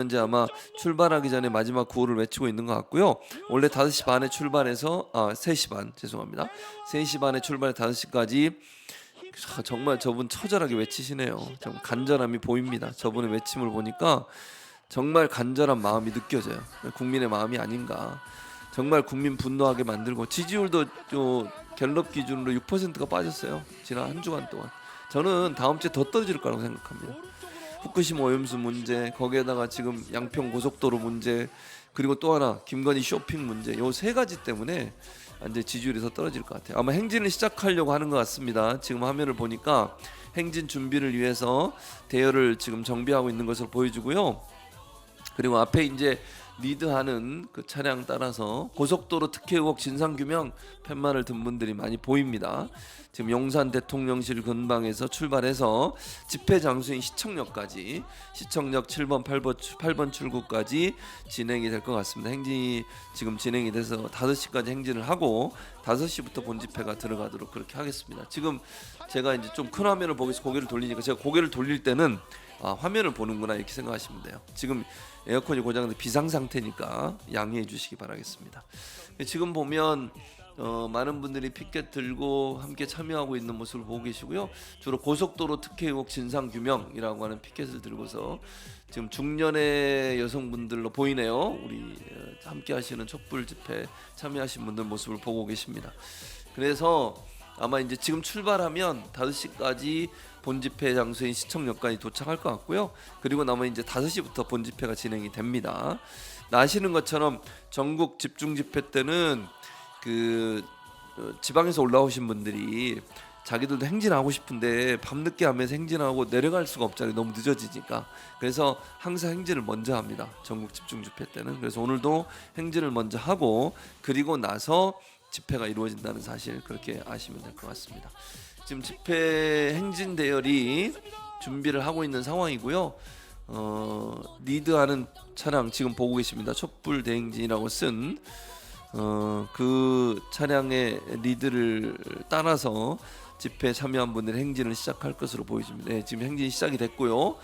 현재 아마 출발하기 전에 마지막 구호를 외치고 있는 것 같고요. 원래 5시 반에 출발해서 3시 반 죄송합니다. 3시 반에 출발해 5시까지 정말 저분 처절하게 외치시네요. 좀 간절함이 보입니다. 저분의 외침을 보니까 정말 간절한 마음이 느껴져요. 국민의 마음이 아닌가. 정말 국민 분노하게 만들고 지지율도 갤럽 기준으로 6%가 빠졌어요. 지난 한 주간 동안. 저는 다음 주에 더 떨어질 거라고 생각합니다. 후쿠시마 오염수 문제, 거기에다가 지금 양평 고속도로 문제, 그리고 또 하나 김건희 쇼핑 문제, 요 세 가지 때문에 이제 지지율이 더 떨어질 것 같아요. 아마 행진을 시작하려고 하는 것 같습니다. 지금 화면을 보니까 행진 준비를 위해서 대열을 지금 정비하고 있는 것으로 보여주고요. 그리고 앞에 이제 리드하는 그 차량 따라서 고속도로 특혜 의혹 진상규명 팻말을 든 분들이 많이 보입니다. 지금 용산 대통령실 근방에서 출발해서 집회 장소인 시청역까지, 시청역 7번 8번 출구까지 진행이 될 것 같습니다. 행진이 지금 진행이 돼서 5시까지 행진을 하고 5시부터 본 집회가 들어가도록 그렇게 하겠습니다. 지금 제가 이제 좀 큰 화면을 보고 있어 고개를 돌리니까, 제가 고개를 돌릴 때는 화면을 보는구나 이렇게 생각하시면 돼요. 지금 에어컨이 고장돼 비상 상태니까 양해해 주시기 바라겠습니다. 지금 보면 많은 분들이 피켓 들고 함께 참여하고 있는 모습을 보고 계시고요. 주로 고속도로 특혜 의혹 진상 규명이라고 하는 피켓을 들고서 지금 중년의 여성분들로 보이네요. 우리 함께 하시는 촛불 집회 참여하신 분들 모습을 보고 계십니다. 그래서 아마 이제 지금 출발하면 5시까지 본 집회 장소인 시청역까지 도착할 것 같고요. 그리고 나면 이제 5시부터 본 집회가 진행이 됩니다. 아시는 것처럼 전국 집중 집회 때는 그 지방에서 올라오신 분들이 자기들도 행진하고 싶은데 밤늦게 하면서 행진하고 내려갈 수가 없잖아요. 너무 늦어지니까. 그래서 항상 행진을 먼저 합니다. 전국 집중 집회 때는. 그래서 오늘도 행진을 먼저 하고 그리고 나서 집회가 이루어진다는 사실 그렇게 아시면 될 것 같습니다. 지금 집회 행진 대열이 준비를 하고 있는 상황이고요. 리드하는 차량 지금 보고 계십니다. 촛불 대행진이라고 쓴 그 차량의 리드를 따라서 집회에 참여한 분들이 행진을 시작할 것으로 보여집니다. 네, 지금 행진이 시작이 됐고요.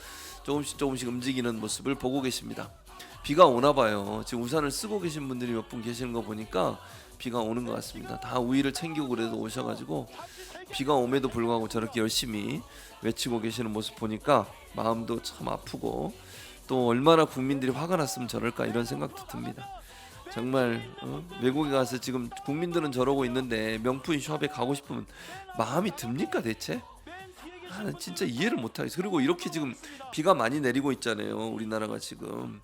조금씩 움직이는 모습을 보고 계십니다. 비가 오나 봐요. 지금 우산을 쓰고 계신 분들이 몇 분 계시는 거 보니까 비가 오는 것 같습니다. 다 우위를 챙기고 그래도 오셔가지고 비가 옴에도 불구하고 저렇게 열심히 외치고 계시는 모습 보니까 마음도 참 아프고 또 얼마나 국민들이 화가 났으면 저럴까 이런 생각도 듭니다. 정말 외국에 가서 지금 국민들은 저러고 있는데 명품 숍에 가고 싶으면 마음이 듭니까 대체? 나는 진짜 이해를 못하겠어요. 그리고 이렇게 지금 비가 많이 내리고 있잖아요. 우리나라가 지금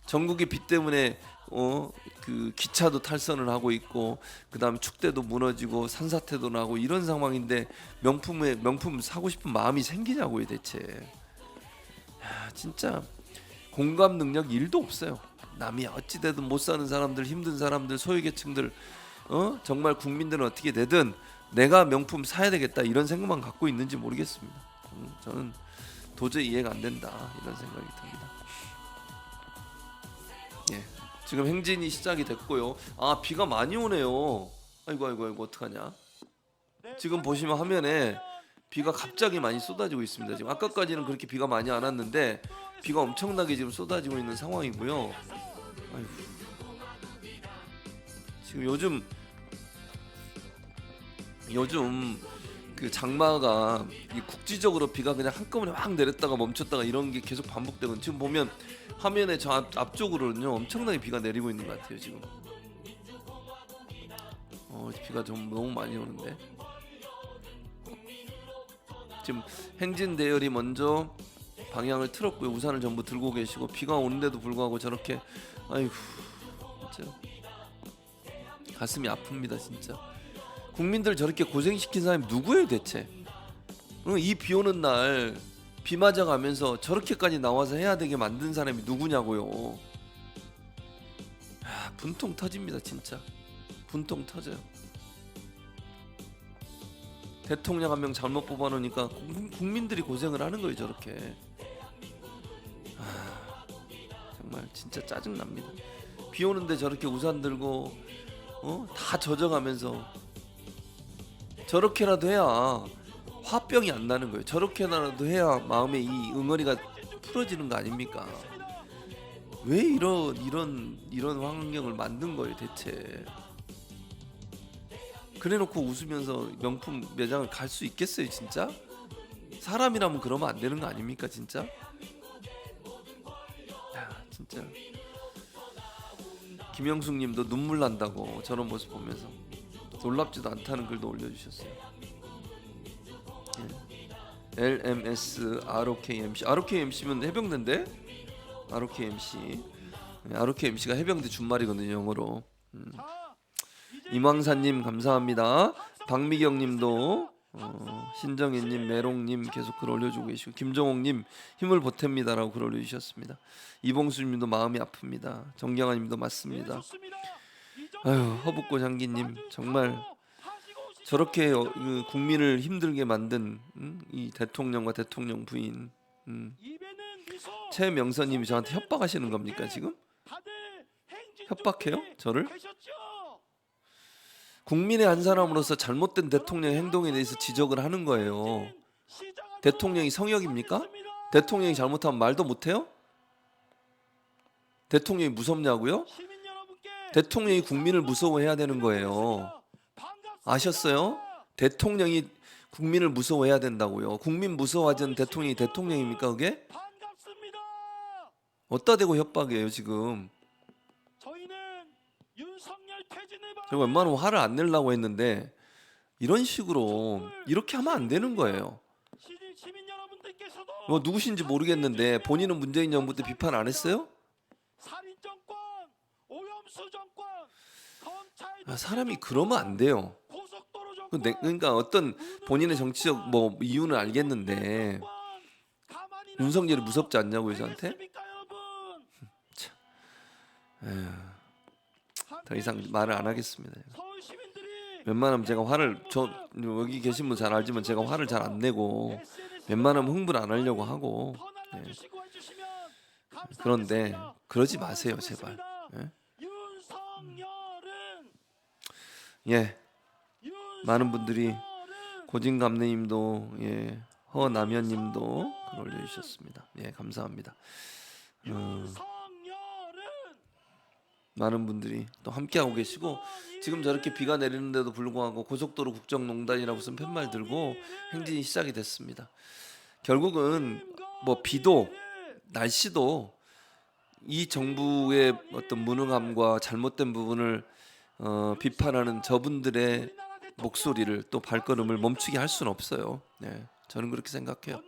전국이 비 때문에 그 기차도 탈선을 하고 있고 그다음에 축대도 무너지고 산사태도 나고 이런 상황인데 명품 사고 싶은 마음이 생기냐고요 대체. 야, 진짜 공감 능력 1도 없어요. 남이 어찌되든 못 사는 사람들, 힘든 사람들, 소외계층들 정말 국민들은 어떻게 되든 내가 명품 사야 되겠다 이런 생각만 갖고 있는지 모르겠습니다. 저는 도저히 이해가 안 된다 이런 생각이 듭니다. 예, 지금 행진이 시작이 됐고요. 비가 많이 오네요. 아이고 어떡하냐. 지금 보시면 화면에 비가 갑자기 많이 쏟아지고 있습니다. 지금 아까까지는 그렇게 비가 많이 안 왔는데 비가 엄청나게 지금 쏟아지고 있는 상황이고요. 아이고. 지금 요즘 그 장마가 국지적으로 비가 그냥 한꺼번에 확 내렸다가 멈췄다가 이런 게 계속 반복되고 지금 보면 화면에 저 앞쪽으로는요 엄청나게 비가 내리고 있는 것 같아요 지금. 비가 좀 너무 많이 오는데 지금 행진 대열이 먼저 방향을 틀었고요. 우산을 전부 들고 계시고 비가 오는데도 불구하고 저렇게 아이고 진짜 가슴이 아픕니다 진짜. 국민들 저렇게 고생시킨 사람이 누구예요 대체? 이 비 오는 날 비 맞아가면서 저렇게까지 나와서 해야 되게 만든 사람이 누구냐고요. 분통 터집니다 진짜. 분통 터져요. 대통령 한 명 잘못 뽑아놓으니까 국민들이 고생을 하는 거예요 저렇게. 정말 진짜 짜증납니다. 비 오는데 저렇게 우산 들고 다 젖어가면서 저렇게라도 해야 화병이 안 나는 거예요. 저렇게라도 해야 마음의 이 응어리가 풀어지는 거 아닙니까? 왜 이런 환경을 만든 거예요 대체? 그래놓고 웃으면서 명품 매장을 갈 수 있겠어요 진짜? 사람이라면 그러면 안 되는 거 아닙니까 진짜? 야 진짜 김영숙님도 눈물 난다고 저런 모습 보면서 놀랍지도 않다는 글도 올려주셨어요. 예. LMS ROKMC ROKMC면 해병대인데? ROKMC ROKMC가 해병대 준말이거든요 영어로. 이망사님 감사합니다. 박미경님도 신정희님, 메롱님 계속 글 올려주고 계시고 김종옥님 힘을 보탭니다라고 글 올려주셨습니다. 이봉수님도 마음이 아픕니다. 정경아님도 맞습니다. 아유 허붓고 장기님 정말 저렇게 국민을 힘들게 만든 이 대통령과 대통령 부인 최명선님이 저한테 협박하시는 겁니까 지금? 협박해요? 저를? 국민의 한 사람으로서 잘못된 대통령 행동에 대해서 지적을 하는 거예요. 대통령이 성역입니까? 대통령이 잘못하면 말도 못해요? 대통령이 무섭냐고요? 대통령이 국민을 무서워해야 되는 거예요. 아셨어요? 대통령이 국민을 무서워해야 된다고요. 국민 무서워하는 대통령이 대통령입니까 그게? 어디다 대고 협박이에요 지금? 제가 웬만하면 화를 안 내려고 했는데 이런 식으로 이렇게 하면 안 되는 거예요. 뭐 누구신지 모르겠는데 본인은 문재인 정부 때 비판 안 했어요? 사람이 그러면 안 돼요. 그러니까 어떤 본인의 정치적 뭐 이유는 알겠는데 윤석열이 무섭지 않냐고요 저한테? 더 이상 말을 안 하겠습니다. 웬만하면 제가 화를 여기 계신 분 잘 알지만 제가 화를 잘 안 내고 웬만하면 흥분 안 하려고 하고 그런데 그러지 마세요 제발. 예, 많은 분들이 고진감래님도 허남현님도 글 올려주셨습니다. 예, 감사합니다. 많은 분들이 또 함께하고 계시고 지금 저렇게 비가 내리는데도 불구하고 고속도로 국정농단이라고 쓴 팻말 들고 행진이 시작이 됐습니다. 결국은 뭐 비도 날씨도 이 정부의 어떤 무능함과 잘못된 부분을 비판하는 저분들의 목소리를 또 발걸음을 멈추게 할 수는 없어요. 네, 저는 그렇게 생각해요.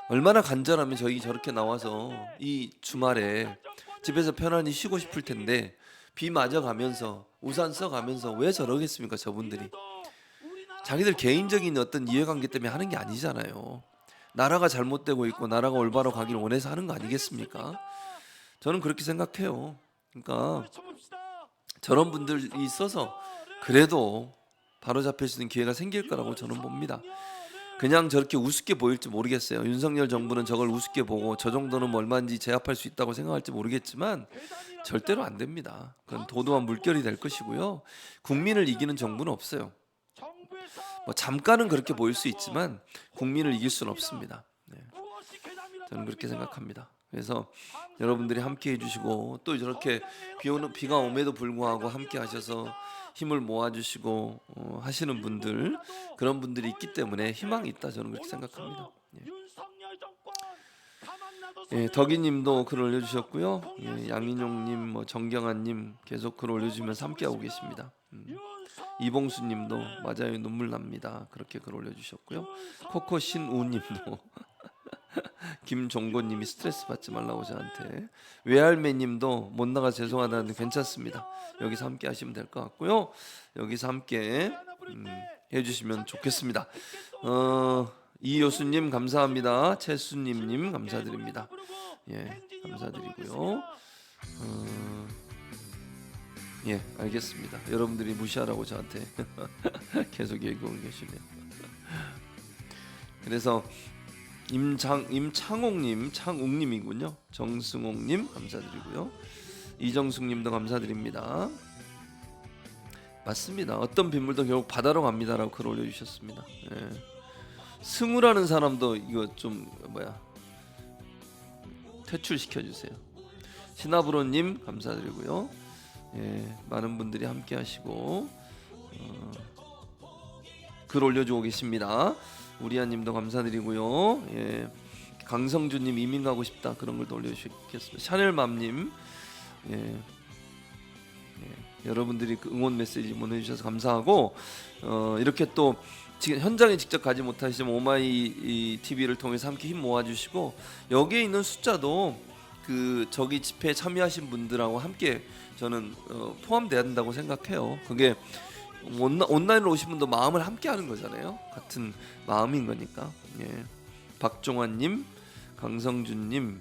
얼마나 간절하면 저희 저렇게 나와서 이 주말에 집에서 편안히 쉬고 싶을 텐데 비 맞아가면서 우산 써가면서 왜 저러겠습니까 저분들이. 자기들 개인적인 어떤 이해관계 때문에 하는 게 아니잖아요. 나라가 잘못되고 있고 나라가 올바로 가기를 원해서 하는 거 아니겠습니까? 저는 그렇게 생각해요. 그러니까 저런 분들이 있어서 그래도 바로잡힐 수 있는 기회가 생길 거라고 저는 봅니다. 그냥 저렇게 우습게 보일지 모르겠어요. 윤석열 정부는 저걸 우습게 보고 저 정도는 뭐 얼마인지 제압할 수 있다고 생각할지 모르겠지만 절대로 안 됩니다. 그건 도도한 물결이 될 것이고요. 국민을 이기는 정부는 없어요. 뭐 잠깐은 그렇게 보일 수 있지만 국민을 이길 수는 없습니다. 네. 저는 그렇게 생각합니다. 그래서 여러분들이 함께 해주시고 또 저렇게 비가 옴에도 불구하고 함께 하셔서 힘을 모아주시고 하시는 분들 그런 분들이 있기 때문에 희망이 있다 저는 그렇게 생각합니다. 예, 덕이님도 글 올려주셨고요. 예, 양인용님, 뭐 정경아님 계속 글 올려주면서 함께하고 계십니다. 이봉수님도 맞아요 눈물 납니다 그렇게 글 올려주셨고요. 코코신우님도 김종곤님이 스트레스 받지 말라고 저한테 외할매님도 못 나가 죄송하다는데 괜찮습니다. 여기서 함께 하시면 될 것 같고요. 여기서 함께 해주시면 좋겠습니다. 이효수님 감사합니다. 최수님님 감사드립니다. 예, 감사드리고요. 예, 알겠습니다. 여러분들이 무시하라고 저한테 계속 얘기하고 계시네요. 그래서 임창옥님, 창욱님이군요. 정승옥님 감사드리고요. 이정숙님도 감사드립니다. 맞습니다. 어떤 빗물도 결국 바다로 갑니다라고 글 올려주셨습니다. 예. 승우라는 사람도 이거 좀 퇴출시켜 주세요. 시나브로님 감사드리고요. 예, 많은 분들이 함께 하시고 글 올려주고 계십니다. 우리아님도 감사드리고요. 예, 강성주님 이민 가고 싶다 그런 글도 올려주셨겠습니다. 샤넬맘님 예, 여러분들이 그 응원 메시지 보내주셔서 감사하고 이렇게 또 지금 현장에 직접 가지 못하시면 오마이 TV를 통해서 함께 힘 모아주시고 여기에 있는 숫자도 그 저기 집회에 참여하신 분들하고 함께 저는 포함돼야 된다고 생각해요. 그게 온라인으로 오신 분도 마음을 함께 하는 거잖아요. 같은 마음인 거니까. 예. 박종환님, 강성준님,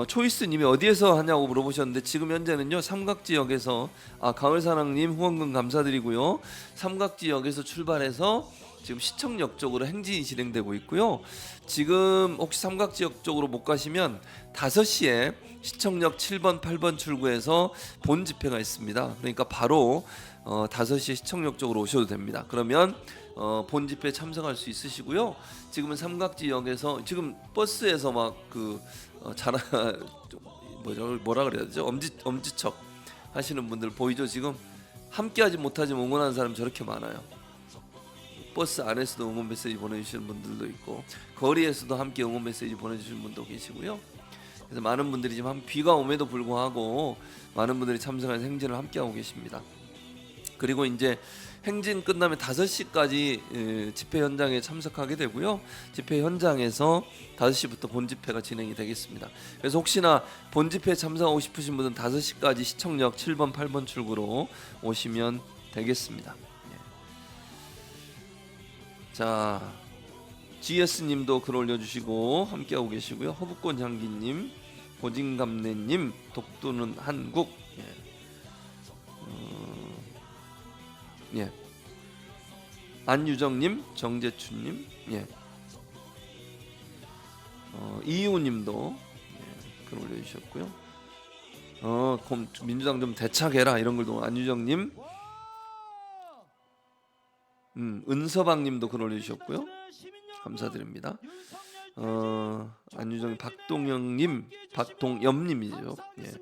초이스님이 어디에서 하냐고 물어보셨는데 지금 현재는요 삼각지역에서 가을사랑님 후원금 감사드리고요. 삼각지역에서 출발해서 지금 시청역 쪽으로 행진이 진행되고 있고요. 지금 혹시 삼각지역 쪽으로 못 가시면 5시에 시청역 7번 8번 출구에서 본 집회가 있습니다. 그러니까 바로 5시에 시청역 쪽으로 오셔도 됩니다. 그러면 본 집회에 참석할 수 있으시고요. 지금은 삼각지역에서 지금 버스에서 막그 자나 뭐라 그래야 되죠? 엄지척 하시는 분들 보이죠? 지금 함께하지 못하지만 응원하는 사람 저렇게 많아요. 버스 안에서도 응원 메시지 보내주시는 분들도 있고 거리에서도 함께 응원 메시지 보내주시는 분도 계시고요. 그래서 많은 분들이 지금 비가 오에도 불구하고 많은 분들이 참석해서 행진을 함께하고 계십니다. 그리고 이제 행진 끝나면 5시까지 집회 현장에 참석하게 되고요. 집회 현장에서 5시부터 본 집회가 진행이 되겠습니다. 그래서 혹시나 본 집회에 참석하고 싶으신 분은 5시까지 시청역 7번 8번 출구로 오시면 되겠습니다. 자, GS님도 글 올려주시고 함께하고 계시고요. 허브꽃 향기님, 고진감래님, 독도는 한국, 예, 안유정님, 정재춘님, 예, 이유님도 글 올려주셨고요. 민주당 좀 대착해라 이런 글도 안유정님, 은서방님도 글 올려주셨고요. 감사드립니다. 안유정, 박동영님, 박동엽님이죠. 예.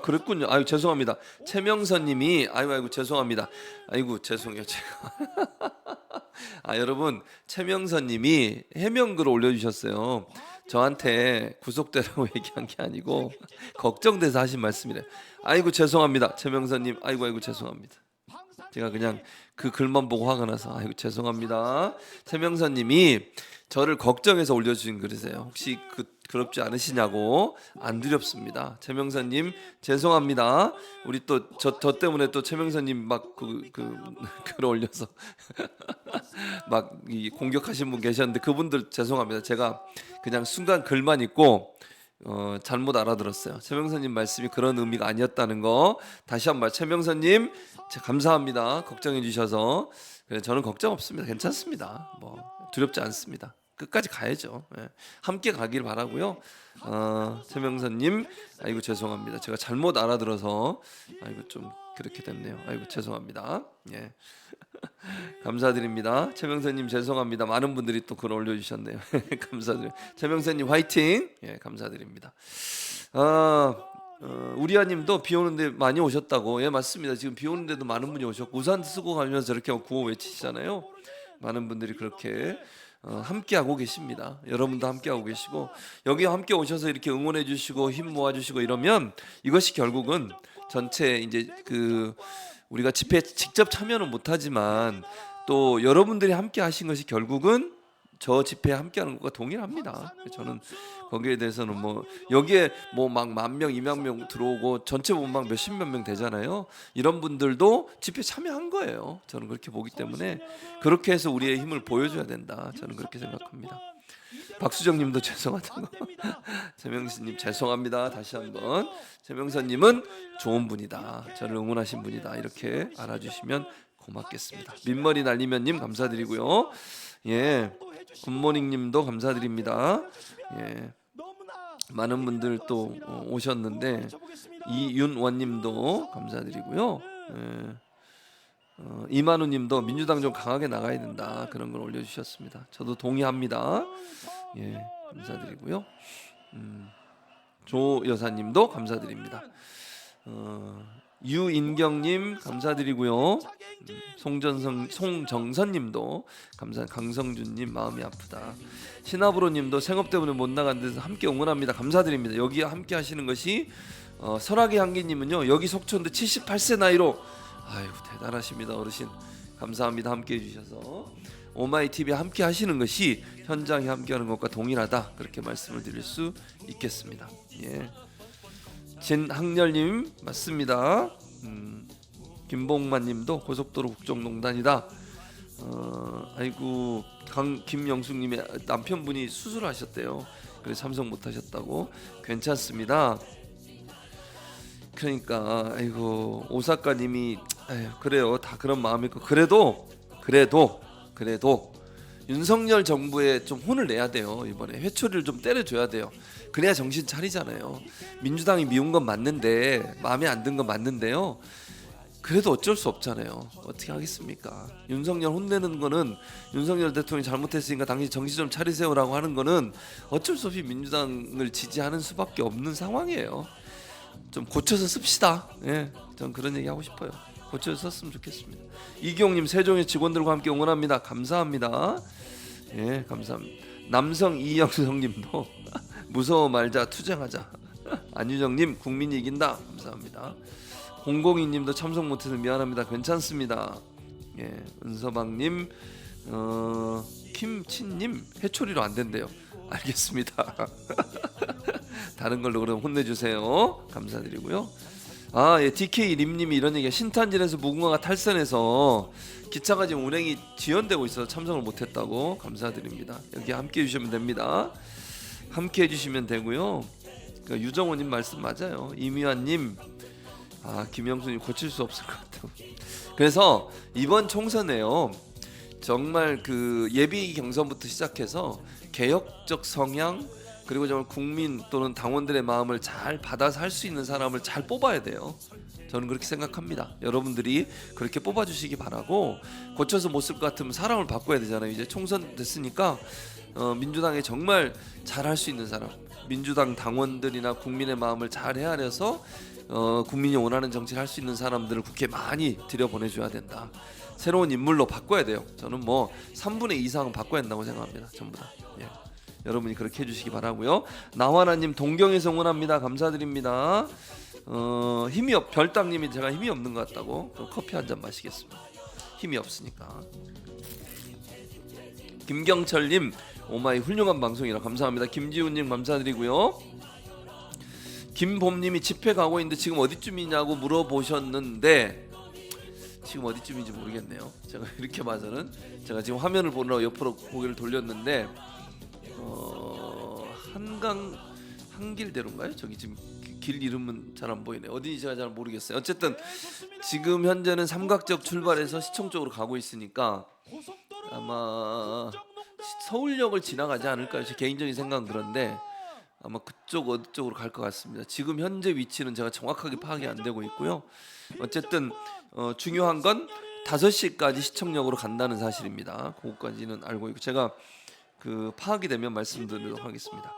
그랬군요. 아유 죄송합니다. 최명선님이 아이고 죄송합니다. 아이고 죄송해요 제가. 여러분 최명선님이 해명글을 올려주셨어요. 저한테 구속되라고 얘기한 게 아니고 걱정돼서 하신 말씀이래요. 아이고 죄송합니다 최명선님. 아이고 죄송합니다. 제가 그냥 그 글만 보고 화가 나서 아이고 죄송합니다. 최명선님이 저를 걱정해서 올려주신 글이세요. 혹시 그럽지 않으시냐고. 안 두렵습니다. 최명선님 죄송합니다. 우리 또 저 때문에 또 최명선님 막 글 올려서 막 공격하신 분 계셨는데 그분들 죄송합니다. 제가 그냥 순간 글만 읽고 잘못 알아들었어요. 최명선님 말씀이 그런 의미가 아니었다는 거 다시 한번 최명선님 감사합니다. 걱정해 주셔서. 저는 걱정 없습니다. 괜찮습니다. 뭐 두렵지 않습니다. 끝까지 가야죠. 예. 함께 가길 바라고요. 최명선님 아이고 죄송합니다. 제가 잘못 알아들어서 아이고 좀 그렇게 됐네요. 아이고 죄송합니다. 예. 감사드립니다. 최명선님 죄송합니다. 많은 분들이 또 글 올려주셨네요. 감사드려요. 최명선님 화이팅. 예, 감사드립니다. 우리아님도 비 오는데 많이 오셨다고. 예, 맞습니다. 지금 비 오는데도 많은 분이 오셨고 우산 쓰고 가면서 저렇게 구호 외치시잖아요. 많은 분들이 그렇게 함께 하고 계십니다. 여러분도 함께 하고 계시고 여기 함께 오셔서 이렇게 응원해 주시고 힘 모아 주시고 이러면 이것이 결국은 전체 이제 우리가 집회에 직접 참여는 못하지만 또 여러분들이 함께 하신 것이 결국은 저 집회에 함께하는 것과 동일합니다. 저는 거기에 대해서는 뭐 여기에 뭐 막 10,000명, 20,000명 들어오고 전체 보면 막 몇십몇 명 되잖아요. 이런 분들도 집회 참여한 거예요. 저는 그렇게 보기 때문에 그렇게 해서 우리의 힘을 보여줘야 된다. 저는 그렇게 생각합니다. 박수정님도 죄송하다고. 최명선님 죄송합니다. 다시 한번 최명선님은 좋은 분이다. 저를 응원하신 분이다. 이렇게 알아주시면 고맙겠습니다. 민머리 날리면님 감사드리고요. 예, 굿모닝님도 감사드립니다. 예, 많은 분들 또 오셨는데 이윤원님도 감사드리고요. 예. 이만우님도 민주당 좀 강하게 나가야 된다 그런 걸 올려주셨습니다. 저도 동의합니다. 예, 감사드리고요. 조 여사님도 감사드립니다. 유인경님 감사드리고요. 송정선님도 감사. 강성준님 마음이 아프다. 신하브로님도 생업 때문에 못 나간 데서 함께 응원합니다. 감사드립니다. 여기 함께 하시는 것이 설악의 향기님은요 여기 속초인데 78세 나이로 아이고 대단하십니다 어르신. 감사합니다. 함께 해주셔서 오마이TV 함께 하시는 것이 현장에 함께하는 것과 동일하다 그렇게 말씀을 드릴 수 있겠습니다. 예. 진학렬님 맞습니다. 김봉만님도 고속도로 국정농단이다. 아이고 김영숙님의 남편분이 수술하셨대요. 그래서 참석 못하셨다고. 괜찮습니다. 그러니까 아이고 오사카님이 그래요 다 그런 마음이고 그래도 윤석열 정부에 좀 혼을 내야 돼요. 이번에 회초리를 좀 때려줘야 돼요. 그래야 정신 차리잖아요. 민주당이 미운 건 맞는데 마음에 안 든 건 맞는데요. 그래도 어쩔 수 없잖아요. 어떻게 하겠습니까? 윤석열 혼내는 거는 윤석열 대통령이 잘못했으니까 당신 정신 좀 차리세요라고 하는 거는 어쩔 수 없이 민주당을 지지하는 수밖에 없는 상황이에요. 좀 고쳐서 씁시다. 예, 전 그런 얘기 하고 싶어요. 고쳐서 썼으면 좋겠습니다. 이기용님 세종의 직원들과 함께 응원합니다. 감사합니다. 예, 감사합니다. 남성 이영성님도 무서워 말자 투쟁하자. 안유정님 국민이 이긴다. 감사합니다. 002님도 참석 못해서 미안합니다. 괜찮습니다. 예, 은서방님, 김친님 해초리로 안 된대요. 알겠습니다. 다른 걸로 그럼 혼내주세요. 감사드리고요. 예, DK 림님이 이런 얘기가 신탄진에서 무궁화가 탈선해서 기차가 지금 운행이 지연되고 있어서 참석을 못했다고. 감사드립니다. 여기 함께 해주시면 됩니다. 함께 해주시면 되고요. 그러니까 유정호님 말씀 맞아요. 이미환님, 김영순이 고칠 수 없을 것 같아요. 그래서 이번 총선에요. 정말 그 예비 경선부터 시작해서 개혁적 성향 그리고 정말 국민 또는 당원들의 마음을 잘 받아서 할 수 있는 사람을 잘 뽑아야 돼요. 저는 그렇게 생각합니다. 여러분들이 그렇게 뽑아주시기 바라고 고쳐서 못 쓸 것 같으면 사람을 바꿔야 되잖아요. 이제 총선 됐으니까 민주당에 정말 잘할 수 있는 사람 민주당 당원들이나 국민의 마음을 잘 헤아려서 국민이 원하는 정치를 할 수 있는 사람들을 국회에 많이 들여보내줘야 된다. 새로운 인물로 바꿔야 돼요. 저는 뭐 3분의 2 이상은 바꿔야 한다고 생각합니다. 전부 다. 예. 여러분이 그렇게 해주시기 바라고요. 나화나님 동경에서 응원합니다. 감사드립니다. 힘이 별땅님이 제가 힘이 없는 것 같다고 커피 한 잔 마시겠습니다. 힘이 없으니까. 김경철님 오마이 훌륭한 방송이라 감사합니다. 김지훈님 감사드리고요. 김봄님이 집회 가고 있는데 지금 어디쯤이냐고 물어보셨는데 지금 어디쯤인지 모르겠네요. 제가 이렇게 봐서는 제가 지금 화면을 보느라고 옆으로 고개를 돌렸는데 한길대로인가요? 저기 지금 길 이름은 잘 안 보이네. 어딘지 제가 잘 모르겠어요. 어쨌든 지금 현재는 삼각적 출발해서 시청 쪽으로 가고 있으니까 아마 서울역을 지나가지 않을까요? 제 개인적인 생각은 그런데 아마 그쪽 어디 쪽으로 갈 것 같습니다. 지금 현재 위치는 제가 정확하게 파악이 안 되고 있고요. 어쨌든 중요한 건 5시까지 시청역으로 간다는 사실입니다. 그것까지는 알고 있고 제가 그 파악이 되면 말씀드리도록 하겠습니다.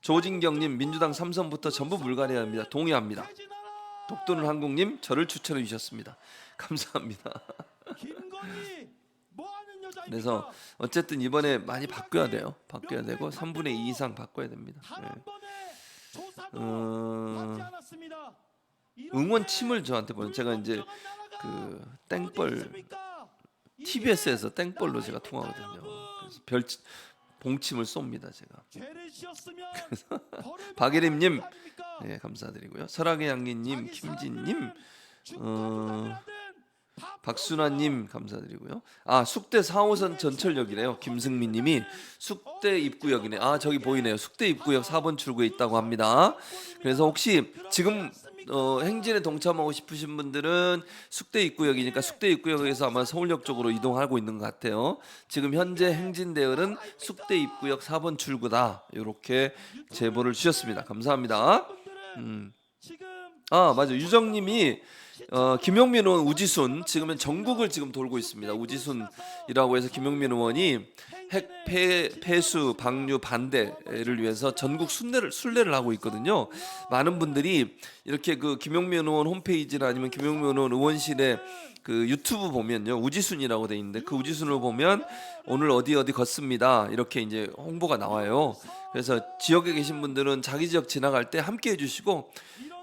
조진경님 민주당 3선부터 전부 물갈이해야 합니다. 동의합니다. 독도는 한국님 저를 추천해 주셨습니다. 감사합니다. 그래서 어쨌든 이번에 많이 바뀌어야 돼요. 바뀌어야 되고 3분의 2 이상 바꿔야 됩니다. 네. 응원 침을 저한테 보내. 제가 이제 그 땡벌 TBS에서 땡벌로 제가 통하거든요. 그래서 봉침을 쏩니다 제가. 그래서 박예림님 네, 감사드리고요. 설악의 양기님, 김진님, 박순아님 감사드리고요. 숙대 4호선 전철역이래요. 김승민님이 숙대 입구역이네. 저기 보이네요. 숙대 입구역 4번 출구에 있다고 합니다. 그래서 혹시 지금 행진에 동참하고 싶으신 분들은 숙대 입구역이니까 숙대 입구역에서 아마 서울역 쪽으로 이동하고 있는 것 같아요. 지금 현재 행진 대열은 숙대 입구역 4번 출구다. 이렇게 제보를 주셨습니다. 감사합니다. 맞아. 유정님이 김용민 의원, 우지순 지금은 전국을 지금 돌고 있습니다. 우지순이라고 해서 김용민 의원이 핵 폐수 방류 반대를 위해서 전국 순례를 하고 있거든요. 많은 분들이 이렇게 그 김용민 의원 홈페이지나 아니면 김용민 의원 의원실에 그 유튜브 보면요, 우지순이라고 돼 있는데 그 우지순을 보면 오늘 어디 걷습니다 이렇게 이제 홍보가 나와요. 그래서 지역에 계신 분들은 자기 지역 지나갈 때 함께 해주시고,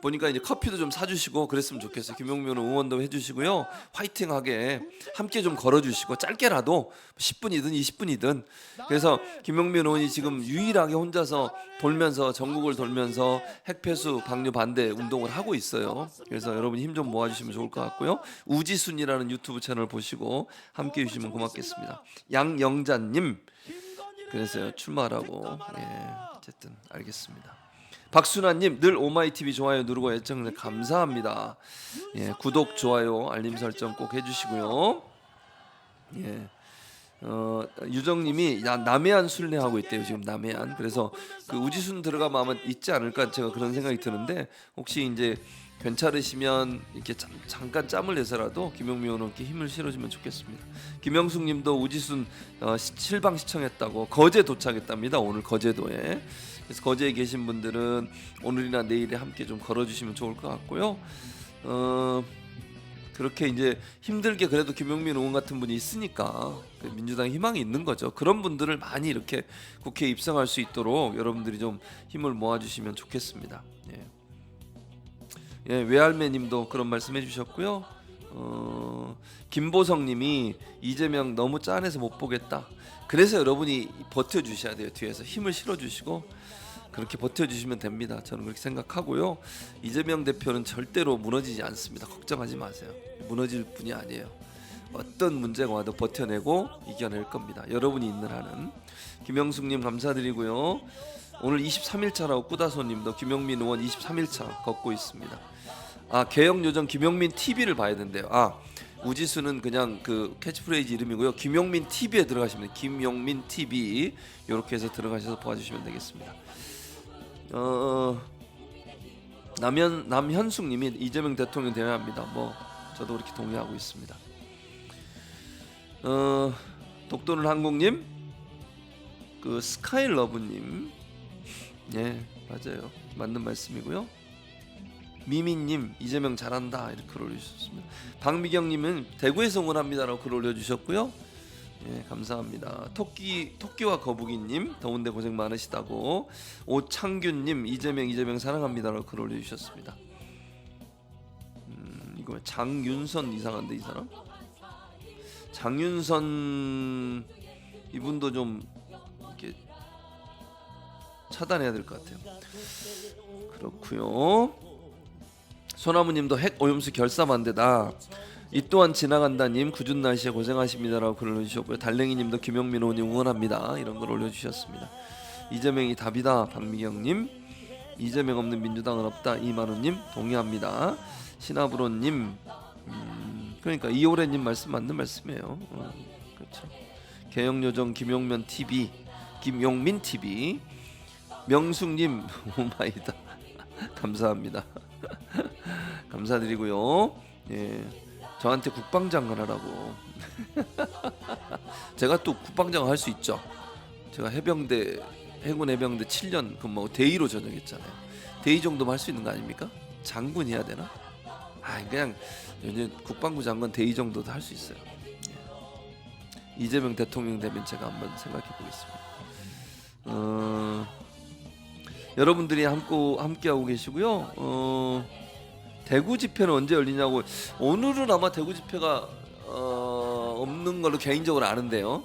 보니까 이제 커피도 좀 사주시고 그랬으면 좋겠어요. 김용민 응원도 해주시고요. 화이팅하게 함께 좀 걸어주시고, 짧게라도 10분이든 20분이든. 그래서 김용민 의원이 지금 유일하게 혼자서 돌면서, 전국을 돌면서 핵폐수 방류 반대 운동을 하고 있어요. 그래서 여러분 힘 좀 모아주시면 좋을 것 같고요. 우지순이라는 유튜브 채널 보시고 함께 해주시면 고맙겠습니다. 양영자님, 그래서요 출마하라고. 예, 어쨌든 알겠습니다. 박순아님, 늘 오마이TV 좋아요 누르고 애청해 감사합니다. 예, 구독, 좋아요, 알림 설정 꼭 해주시고요. 예, 유정님이 남해안 순례하고 있대요. 지금 남해안. 그래서 그 우지순 들어가면 아마 있지 않을까 제가 그런 생각이 드는데, 혹시 이제 괜찮으시면 이렇게 잠깐 짬을 내서라도 김용민 의원께 힘을 실어주면 좋겠습니다. 김영숙님도 우지순 실방 시청했다고 거제 도착했답니다. 오늘 거제도에. 그래서 거제에 계신 분들은 오늘이나 내일에 함께 좀 걸어주시면 좋을 것 같고요. 그렇게 이제 힘들게 그래도 김용민 의원 같은 분이 있으니까 민주당에 희망이 있는 거죠. 그런 분들을 많이 이렇게 국회에 입성할 수 있도록 여러분들이 좀 힘을 모아주시면 좋겠습니다. 예. 예, 외할매님도 그런 말씀해 주셨고요. 김보성님이 이재명 너무 짠해서 못 보겠다. 그래서 여러분이 버텨주셔야 돼요. 뒤에서 힘을 실어주시고 그렇게 버텨주시면 됩니다. 저는 그렇게 생각하고요. 이재명 대표는 절대로 무너지지 않습니다. 걱정하지 마세요. 무너질 분이 아니에요. 어떤 문제가 와도 버텨내고 이겨낼 겁니다. 여러분이 있는 한은. 김영숙님 감사드리고요. 오늘 23일차라고 꾸다소님도 김용민 의원 23일차 걷고 있습니다. 개혁요정 김용민 TV를 봐야 된대요. 우지수는 그냥 그 캐치프레이즈 이름이고요. 김용민 TV에 들어가시면 김용민 TV 이렇게 해서 들어가셔서 봐주시면 되겠습니다. 남현숙님이 이재명 대통령 대회합니다. 뭐 저도 그렇게 동의하고 있습니다. 독도는 한국님, 그 스카이러브님, 예 맞아요, 맞는 말씀이고요. 미미님 이재명 잘한다 이렇게 글 올려주셨습니다. 박미경님은 대구에서 응원합니다라고 글 올려주셨고요. 예 감사합니다. 토끼와 거북이님 더운데 고생 많으시다고. 오창균님 이재명 사랑합니다라고 글 올려주셨습니다. 이거 장윤선 이상한데 이 사람? 장윤선 이분도 좀 이렇게 차단해야 될 것 같아요. 그렇고요. 소나무님도 핵 오염수 결사반대다. 이 또한 지나간다님 궂은 날씨에 고생하십니다라고 글을 올려주셨고요. 달랭이님도 김용민 의원이 응원합니다 이런 걸 올려주셨습니다. 이재명이 답이다. 박미경님 이재명 없는 민주당은 없다. 이만우님 동의합니다. 신하브로님 그러니까 이오래님 말씀 맞는 말씀이에요. 그렇죠. 개혁요정 김용민 TV 명숙님 오마이다 감사합니다. 감사드리고요. 예, 저한테 국방장관 하라고. 제가 또 국방장관 할 수 있죠. 제가 해군 해병대 7년 근무하고 대위로 전역했잖아요. 대위 정도만 할 수 있는 거 아닙니까? 장군 해야 되나? 그냥 국방부 장관 대위 정도도 할 수 있어요. 예. 이재명 대통령 되면 제가 한번 생각해 보겠습니다. 여러분들이 함께하고 계시고요. 대구 집회는 언제 열리냐고. 오늘은 아마 대구 집회가 없는 걸로 개인적으로 아는데요.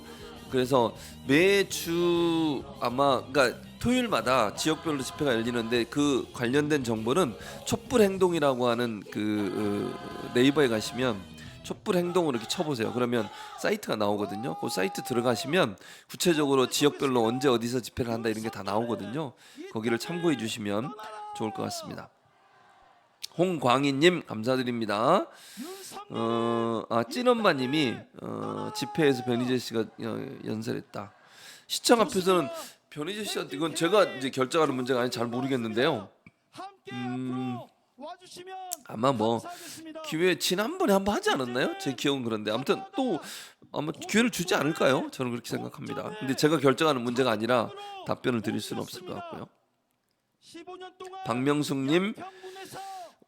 그래서 매주 아마 그러니까 토요일마다 지역별로 집회가 열리는데 그 관련된 정보는 촛불행동이라고 하는 그 네이버에 가시면 촛불행동으로 이렇게 쳐보세요. 그러면 사이트가 나오거든요. 그 사이트 들어가시면 구체적으로 지역별로 언제 어디서 집회를 한다 이런 게 다 나오거든요. 거기를 참고해 주시면 좋을 것 같습니다. 홍광희님 감사드립니다. 찐엄마님이 집회에서 변희재 씨가 연설했다. 시청 앞에서는 변희재 씨한테 이건 제가 이제 결정하는 문제가 아니 잘 모르겠는데요. 아마 뭐 기회 지난번에 한번 하지 않았나요? 제 기억은 그런데 아무튼 또 아마 기회를 주지 않을까요? 저는 그렇게 생각합니다. 근데 제가 결정하는 문제가 아니라 답변을 드릴 수는 없을 것 같고요. 박명숙님,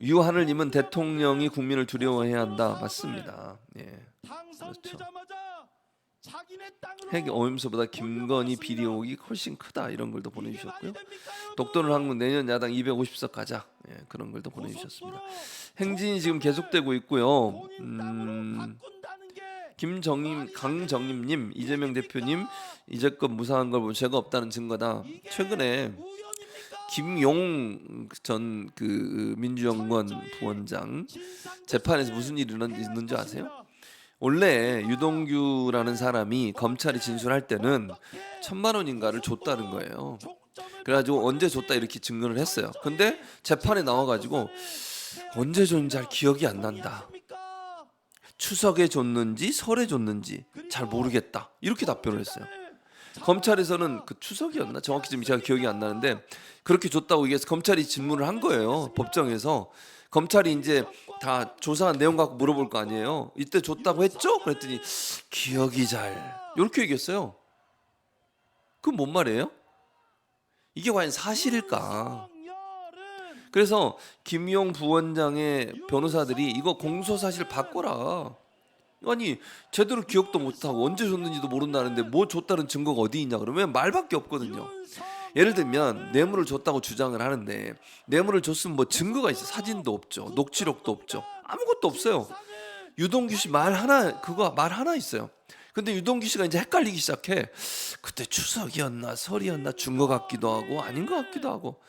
유하늘님은 대통령이 국민을 두려워해야 한다. 맞습니다. 예, 그렇죠. 핵 오염수보다 김건희 비리 의혹이 훨씬 크다 이런 걸도 보내주셨고요. 독도는 한국 내년 야당 250석 가자 그런 걸도 보내주셨습니다. 행진이 지금 계속되고 있고요. 강정임님, 이재명 대표님 이제껏 무사한 걸 본 죄가 없다는 증거다. 최근에 김용 전 그 민주연구원 부원장 재판에서 무슨 일이 있는지 아세요? 원래 유동규라는 사람이 검찰이 진술할 때는 1,000만 원인가를 줬다는 거예요. 그래가지고 언제 줬다 이렇게 증언을 했어요. 근데 재판에 나와가지고 언제 줬는지 잘 기억이 안 난다. 추석에 줬는지 설에 줬는지 잘 모르겠다. 이렇게 답변을 했어요. 검찰에서는 그 추석이었나? 정확히 지금 제가 기억이 안 나는데 그렇게 줬다고 얘기해서 검찰이 질문을 한 거예요. 법정에서. 검찰이 이제 다 조사한 내용 갖고 물어볼 거 아니에요. 이때 줬다고 했죠? 그랬더니 기억이 잘 이렇게 얘기했어요. 그건 뭔 말이에요? 이게 과연 사실일까? 그래서 김용 부원장의 변호사들이 이거 공소사실 바꿔라. 아니 제대로 기억도 못하고 언제 줬는지도 모른다는데 뭐 줬다는 증거가 어디 있냐 그러면 말밖에 없거든요. 예를 들면 뇌물을 줬다고 주장을 하는데 뇌물을 줬으면 뭐 증거가 있어. 사진도 없죠. 녹취록도 없죠. 아무것도 없어요. 유동규 씨 말 하나 있어요. 근데 유동규 씨가 이제 헷갈리기 시작해. 그때 추석이었나 설이었나 준 것 같기도 하고 아닌 것 같기도 하고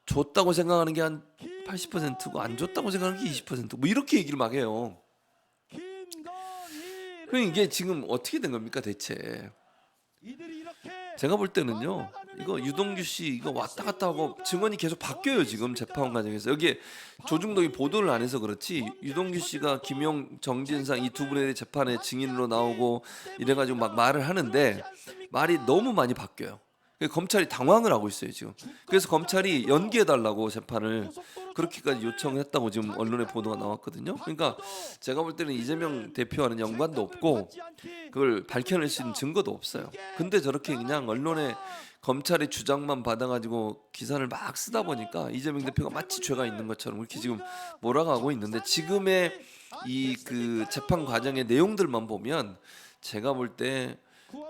줬다고 생각하는 게 한 80%고 안 줬다고 생각하는 게 20%뭐 이렇게 얘기를 막 해요. 그럼 이게 지금 어떻게 된 겁니까 대체? 제가 볼 때는요. 이거 유동규 씨 이거 왔다 갔다 하고 증언이 계속 바뀌어요 지금 재판 과정에서. 여기에 조중동이 보도를 안 해서 그렇지 유동규 씨가 김용 정진상 이 두 분에 대해 재판에 증인으로 나오고 이래가지고 막 말을 하는데 말이 너무 많이 바뀌어요. 검찰이 당황을 하고 있어요 지금. 그래서 검찰이 연기해달라고 재판을 그렇게까지 요청했다고 지금 언론에 보도가 나왔거든요. 그러니까 제가 볼 때는 이재명 대표와는 연관도 없고 그걸 밝혀낼 수 있는 증거도 없어요. 근데 저렇게 그냥 언론에 검찰의 주장만 받아가지고 기사를 막 쓰다 보니까 이재명 대표가 마치 죄가 있는 것처럼 그렇게 지금 몰아가고 있는데 지금의 이 그 재판 과정의 내용들만 보면 제가 볼 때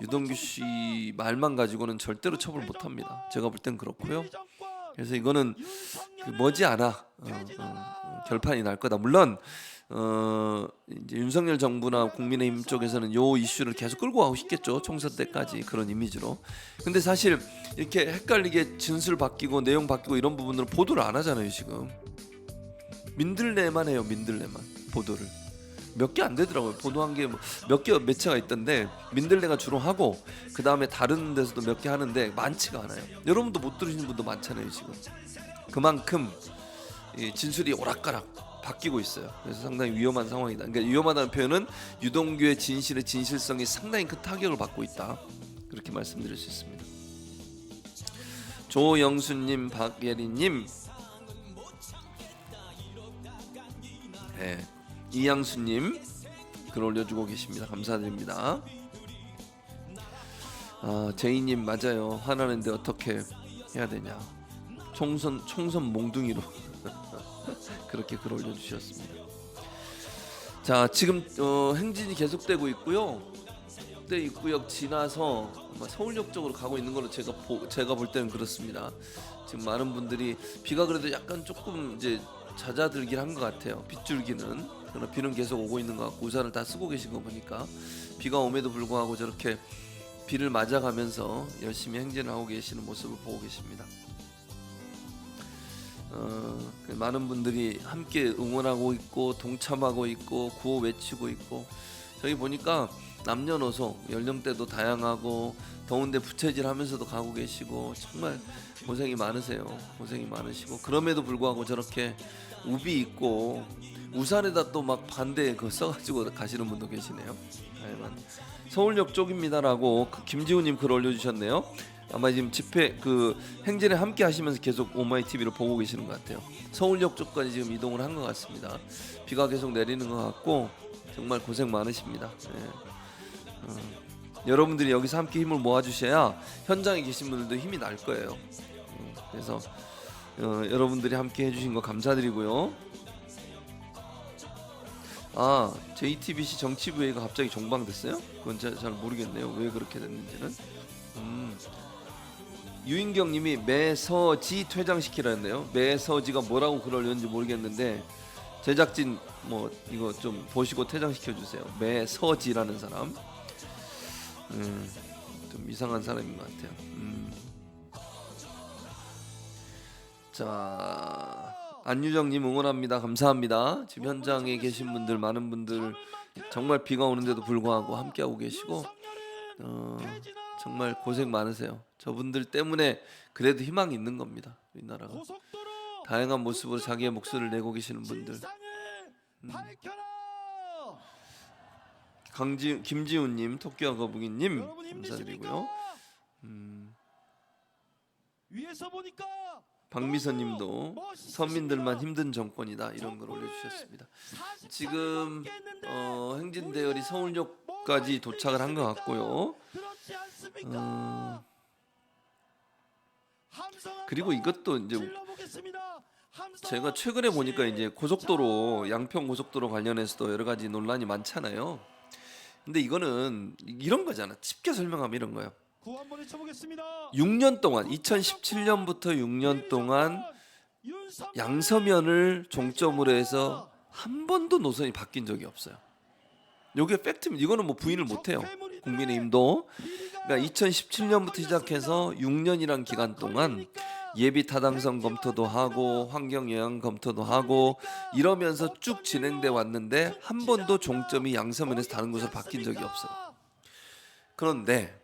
유동규 씨 말만 가지고는 절대로 처벌 못합니다. 제가 볼 땐 그렇고요. 그래서 이거는 그 머지않아 결판이 날 거다. 물론 이제 윤석열 정부나 국민의힘 쪽에서는 요 이슈를 계속 끌고 가고 싶겠죠. 총선 때까지 그런 이미지로. 근데 사실 이렇게 헷갈리게 진술 바뀌고 내용 바뀌고 이런 부분으로 보도를 안 하잖아요. 지금 민들레만 해요. 민들레만 보도를. 몇 개 안 되더라고요. 보도한 게 몇 개 매체가 있던데 민들레가 주로 하고 그 다음에 다른 데서도 몇 개 하는데 많지가 않아요. 여러분도 못 들으시는 분도 많잖아요 지금. 그만큼 이 진술이 오락가락 바뀌고 있어요. 그래서 상당히 위험한 상황이다. 그러니까 위험하다는 표현은 유동규의 진실의 진실성이 상당히 큰 타격을 받고 있다. 그렇게 말씀드릴 수 있습니다. 조영수님, 박예린님, 네. 이양수님 글 올려주고 계십니다. 감사드립니다. 제이님 맞아요. 화나는데 어떻게 해야 되냐. 총선 몽둥이로 그렇게 글 올려주셨습니다. 자 지금 행진이 계속되고 있고요. 국대 입구역 지나서 아마 서울역 쪽으로 가고 있는 걸로 제가 볼 때는 그렇습니다. 지금 많은 분들이 비가 그래도 약간 조금 이제 잦아들긴 한 것 같아요. 빗줄기는. 그러나 비는 계속 오고 있는 것 같고 우산을 다 쓰고 계신 거 보니까 비가 옴에도 불구하고 저렇게 비를 맞아가면서 열심히 행진을 하고 계시는 모습을 보고 계십니다. 많은 분들이 함께 응원하고 있고 동참하고 있고 구호 외치고 있고 저기 보니까 남녀노소 연령대도 다양하고 더운데 부채질하면서도 가고 계시고 정말 고생이 많으세요. 고생이 많으시고 그럼에도 불구하고 저렇게 우비 입고 우산에다 또 막 반대 그 써가지고 가시는 분도 계시네요. 서울역 쪽입니다라고 김지우님 글 올려주셨네요. 아마 지금 집회 그 행진에 함께 하시면서 계속 오마이 TV를 보고 계시는 것 같아요. 서울역 쪽까지 지금 이동을 한 것 같습니다. 비가 계속 내리는 것 같고 정말 고생 많으십니다. 여러분들이 여기서 함께 힘을 모아주셔야 현장에 계신 분들도 힘이 날 거예요. 그래서 여러분들이 함께 해주신 거 감사드리고요. JTBC 정치부회가 갑자기 종방됐어요? 그건 잘 모르겠네요. 왜 그렇게 됐는지는. 유인경님이 매서지 퇴장시키라 했네요. 매서지가 뭐라고 글을 올렸는지 모르겠는데 제작진 뭐 이거 좀 보시고 퇴장시켜 주세요. 매서지라는 사람. 좀 이상한 사람인 것 같아요. 자, 안유정님 응원합니다. 감사합니다. 지금 현장에 계신 분들 많은 분들 정말 비가 오는데도 불구하고 함께하고 계시고 정말 고생 많으세요. 저분들 때문에 그래도 희망이 있는 겁니다. 우리나라가 다양한 모습으로 자기의 목소리를 내고 계시는 분들. 김지훈님, 토끼와 거북이님 감사드리고요. 위에서 보니까 박미선님도 서민들만 힘든 정권이다 이런 걸 올려주셨습니다. 지금 행진 대열이 서울역까지 도착을 한 것 같고요. 그리고 이것도 이제 제가 최근에 보니까 이제 고속도로 양평 고속도로 관련해서도 여러 가지 논란이 많잖아요. 근데 이거는 이런 거잖아. 쉽게 설명하면 이런 거예요. 6년 동안 2017년부터 6년 동안 양서면을 종점으로 해서 한 번도 노선이 바뀐 적이 없어요. 이게 팩트입니다. 이거는 뭐 부인을 못해요. 국민의힘도. 그러니까 2017년부터 시작해서 6년이란 기간 동안 예비 타당성 검토도 하고 환경 영향 검토도 하고 이러면서 쭉 진행돼 왔는데 한 번도 종점이 양서면에서 다른 곳으로 바뀐 적이 없어요. 그런데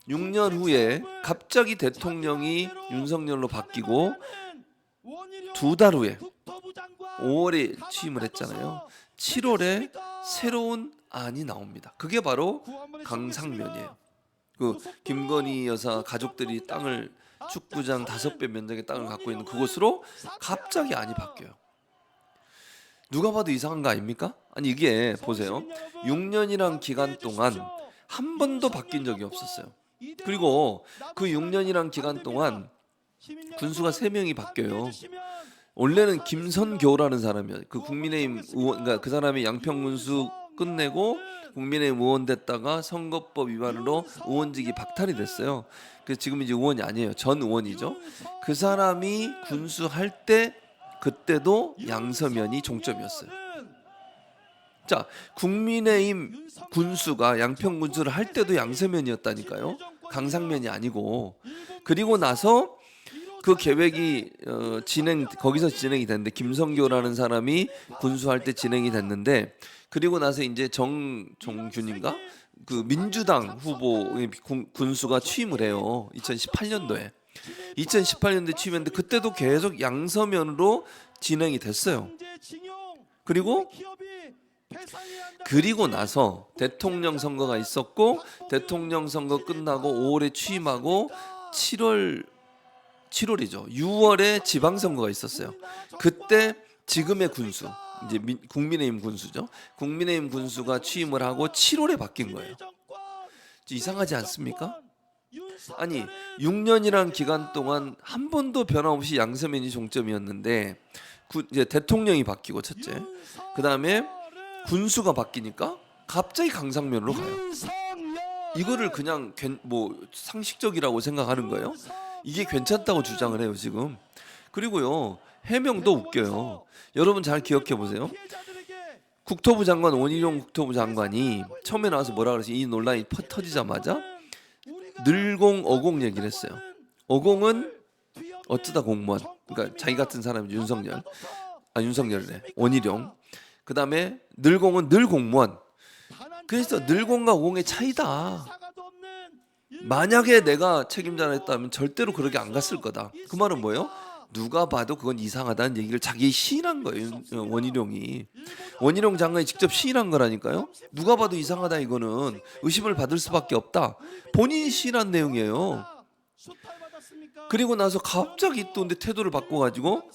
6년 후에 갑자기 대통령이 윤석열로 바뀌고 2달 후에 5월에 취임을 했잖아요. 7월에 새로운 안이 나옵니다. 그게 바로 강상면이에요. 그 김건희 여사 가족들이 땅을 축구장 5배 면적의 땅을 갖고 있는 그곳으로 갑자기 안이 바뀌어요. 누가 봐도 이상한 거 아닙니까? 아니 이게 보세요. 6년이란 기간 동안 한 번도 바뀐 적이 없었어요. 그리고 그 6년이란 기간 동안 군수가 3명이 바뀌어요. 원래는 김선교라는 사람이었어요. 그 국민의힘 의원, 그러니까 그 사람이 양평 군수 끝내고 국민의힘 의원 됐다가 선거법 위반으로 의원직이 박탈이 됐어요. 그래서 지금 이제 의원이 아니에요. 전 의원이죠. 그 사람이 군수할 때 그때도 양서면이 종점이었어요. 자, 국민의힘 군수가 양평 군수를 할 때도 양서면이었다니까요. 강상면이 아니고. 그리고 나서 그 계획이 거기서 진행이 됐는데 김성교라는 사람이 군수할 때 진행이 됐는데 그리고 나서 이제 정종균인가 그 민주당 후보 군수가 취임을 해요. 2018년도에 취임했는데 그때도 계속 양서면으로 진행이 됐어요. 그리고 나서 대통령 선거가 있었고 대통령 선거 끝나고 5월에 취임하고 7월이죠. 6월에 지방선거가 있었어요. 그때 지금의 군수 이제 국민의힘 군수죠. 국민의힘 군수가 취임을 하고 7월에 바뀐 거예요. 이상하지 않습니까? 아니 6년이란 기간 동안 한 번도 변함없이 양서면이 종점이었는데 이제 대통령이 바뀌고 첫째, 그 다음에 군수가 바뀌니까 갑자기 강상면으로 가요. 이거를 그냥 뭐 상식적이라고 생각하는 거예요. 이게 괜찮다고 주장을 해요 지금. 그리고요 해명도 웃겨요. 여러분 잘 기억해 보세요. 국토부 장관 원희룡 국토부 장관이 처음에 나와서 뭐라 그랬어요? 이 논란이 터지자마자 늘공 어공 얘기를 했어요. 어공은 어쩌다 공무원, 그러니까 자기 같은 사람이 윤석열이래. 원희룡. 그 다음에 늘공은 늘 공무원. 그래서 늘공과 어공의 차이다. 만약에 내가 책임자라 했다면 절대로 그렇게 안 갔을 거다. 그 말은 뭐예요? 누가 봐도 그건 이상하다는 얘기를 자기 시인한 거예요. 원희룡이. 원희룡 장관이 직접 시인한 거라니까요. 누가 봐도 이상하다 이거는 의심을 받을 수밖에 없다. 본인이 시인한 내용이에요. 그리고 나서 갑자기 또 근데 태도를 바꿔가지고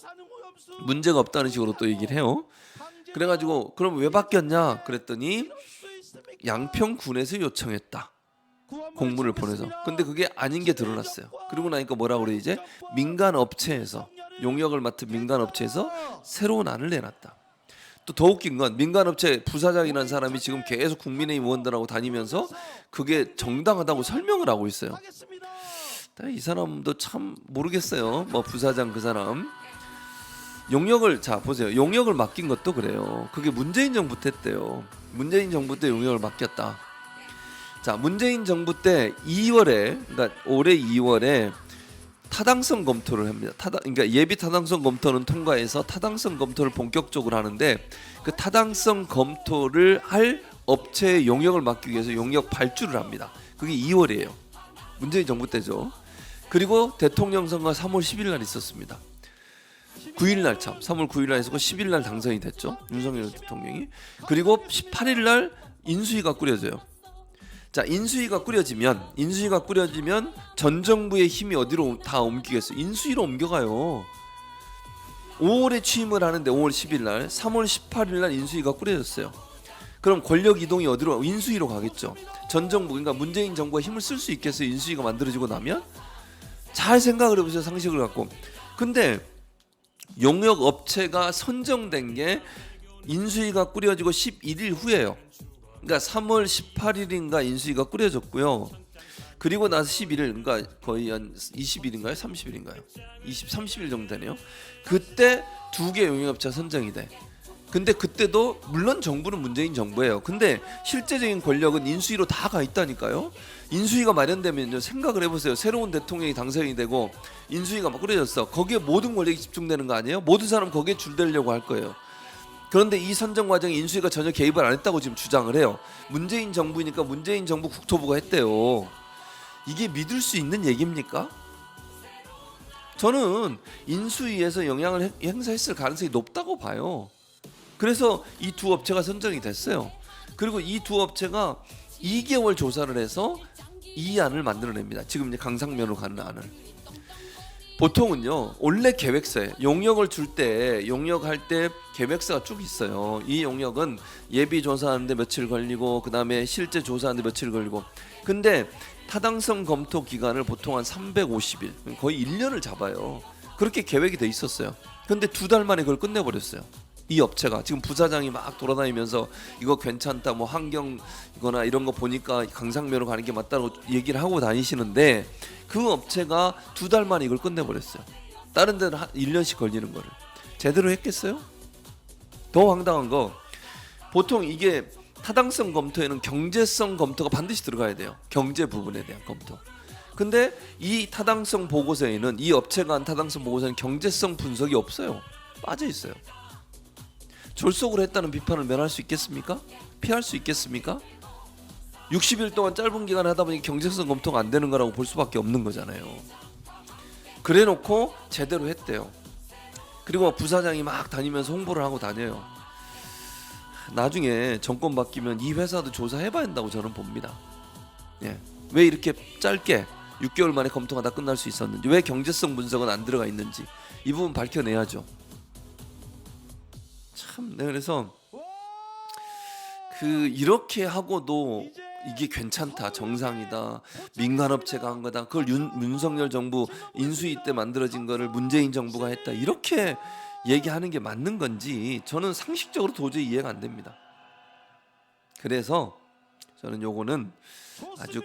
문제가 없다는 식으로 또 얘기를 해요. 그래가지고 그럼 왜 바뀌었냐 그랬더니 양평군에서 요청했다. 공문을 보내서. 근데 그게 아닌 게 드러났어요. 그러고 나니까 뭐라 그래 이제 민간 업체에서 용역을 맡은 민간 업체에서 새로운 안을 내놨다. 또 더 웃긴 건 민간 업체 부사장이라는 사람이 지금 계속 국민의힘 의원들하고 다니면서 그게 정당하다고 설명을 하고 있어요. 이 사람도 참 모르겠어요. 뭐 부사장 그 사람 용역을 자 보세요. 용역을 맡긴 것도 그래요. 그게 문재인 정부 때 했대요. 문재인 정부 때 용역을 맡겼다. 자, 문재인 정부 때 2월에 그러니까 올해 2월에 타당성 검토를 합니다. 그러니까 예비 타당성 검토는 통과해서 타당성 검토를 본격적으로 하는데 그 타당성 검토를 할 업체에 용역을 맡기기 위해서 용역 발주를 합니다. 그게 2월이에요. 문재인 정부 때죠. 그리고 대통령 선거가 3월 10일 날 있었습니다. 9일 날 참 3월 9일 날 있었고 10일 날 당선이 됐죠. 윤석열 대통령이. 그리고 18일 날 인수위가 꾸려져요. 자, 인수위가 꾸려지면 전 정부의 힘이 어디로 다 옮기겠어요? 인수위로 옮겨가요. 5월에 취임을 하는데 5월 10일 날 3월 18일 날 인수위가 꾸려졌어요. 그럼 권력 이동이 어디로? 인수위로 가겠죠. 전 정부 그러니까 문재인 정부가 힘을 쓸 수 있겠어요? 인수위가 만들어지고 나면? 잘 생각을 해보세요. 상식을 갖고. 근데 용역 업체가 선정된 게 인수위가 꾸려지고 11일 후예요. 그러니까 3월 18일인가 인수위가 꾸려졌고요. 그리고 나서 11일 그러니까 거의 한 20일인가요? 30일인가요? 30일 정도 되네요. 그때 두 개 용역업체가 선정이 돼. 근데 그때도 물론 정부는 문재인 정부예요. 근데 실제적인 권력은 인수위로 다 가 있다니까요. 인수위가 마련되면요. 생각을 해보세요. 새로운 대통령이 당선이 되고 인수위가 막 꾸려졌어. 거기에 모든 권력이 집중되는 거 아니에요? 모든 사람 거기에 줄대려고 할 거예요. 그런데 이 선정 과정에 인수위가 전혀 개입을 안 했다고 지금 주장을 해요. 문재인 정부니까 문재인 정부 국토부가 했대요. 이게 믿을 수 있는 얘기입니까? 저는 인수위에서 영향을 행사했을 가능성이 높다고 봐요. 그래서 이 두 업체가 선정이 됐어요. 그리고 이 두 업체가 2개월 조사를 해서 이 안을 만들어냅니다. 지금 이제 강상면으로 가는 안을. 보통은요 원래 계획서에 용역을 줄 때 용역할 때 계획서가 쭉 있어요. 이 용역은 예비 조사하는데 며칠 걸리고 그 다음에 실제 조사하는데 며칠 걸리고. 근데 타당성 검토 기간을 보통 한 350일 거의 1년을 잡아요. 그렇게 계획이 돼 있었어요. 근데 2달 만에 그걸 끝내버렸어요. 이 업체가 지금 부사장이 막 돌아다니면서 이거 괜찮다 뭐 환경 이거나 이런 거 보니까 강상면으로 가는 게 맞다고 얘기를 하고 다니시는데 그 업체가 2달 만에 이걸 끝내버렸어요. 다른 데는 1년씩 걸리는 거를. 제대로 했겠어요? 더 황당한 거 보통 이게 타당성 검토에는 경제성 검토가 반드시 들어가야 돼요. 경제 부분에 대한 검토. 근데 이 타당성 보고서에는 이 업체가 한 타당성 보고서에는 경제성 분석이 없어요. 빠져 있어요. 졸속으로 했다는 비판을 면할 수 있겠습니까? 피할 수 있겠습니까? 60일 동안 짧은 기간 하다 보니 경제성 검토가 안 되는 거라고 볼 수밖에 없는 거잖아요. 그래 놓고 제대로 했대요. 그리고 부사장이 막 다니면서 홍보를 하고 다녀요. 나중에 정권 바뀌면 이 회사도 조사해봐야 한다고 저는 봅니다. 예. 왜 이렇게 짧게 6개월 만에 검토가 다 끝날 수 있었는지, 왜 경제성 분석은 안 들어가 있는지 이 부분 밝혀내야죠. 참, 네, 그래서 이렇게 하고도 이게 괜찮다, 정상이다, 민간업체가 한 거다, 그걸 윤석열 정부 인수위 때 만들어진 거를 문재인 정부가 했다, 이렇게 얘기하는 게 맞는 건지 저는 상식적으로 도저히 이해가 안 됩니다. 그래서 저는 요거는 아주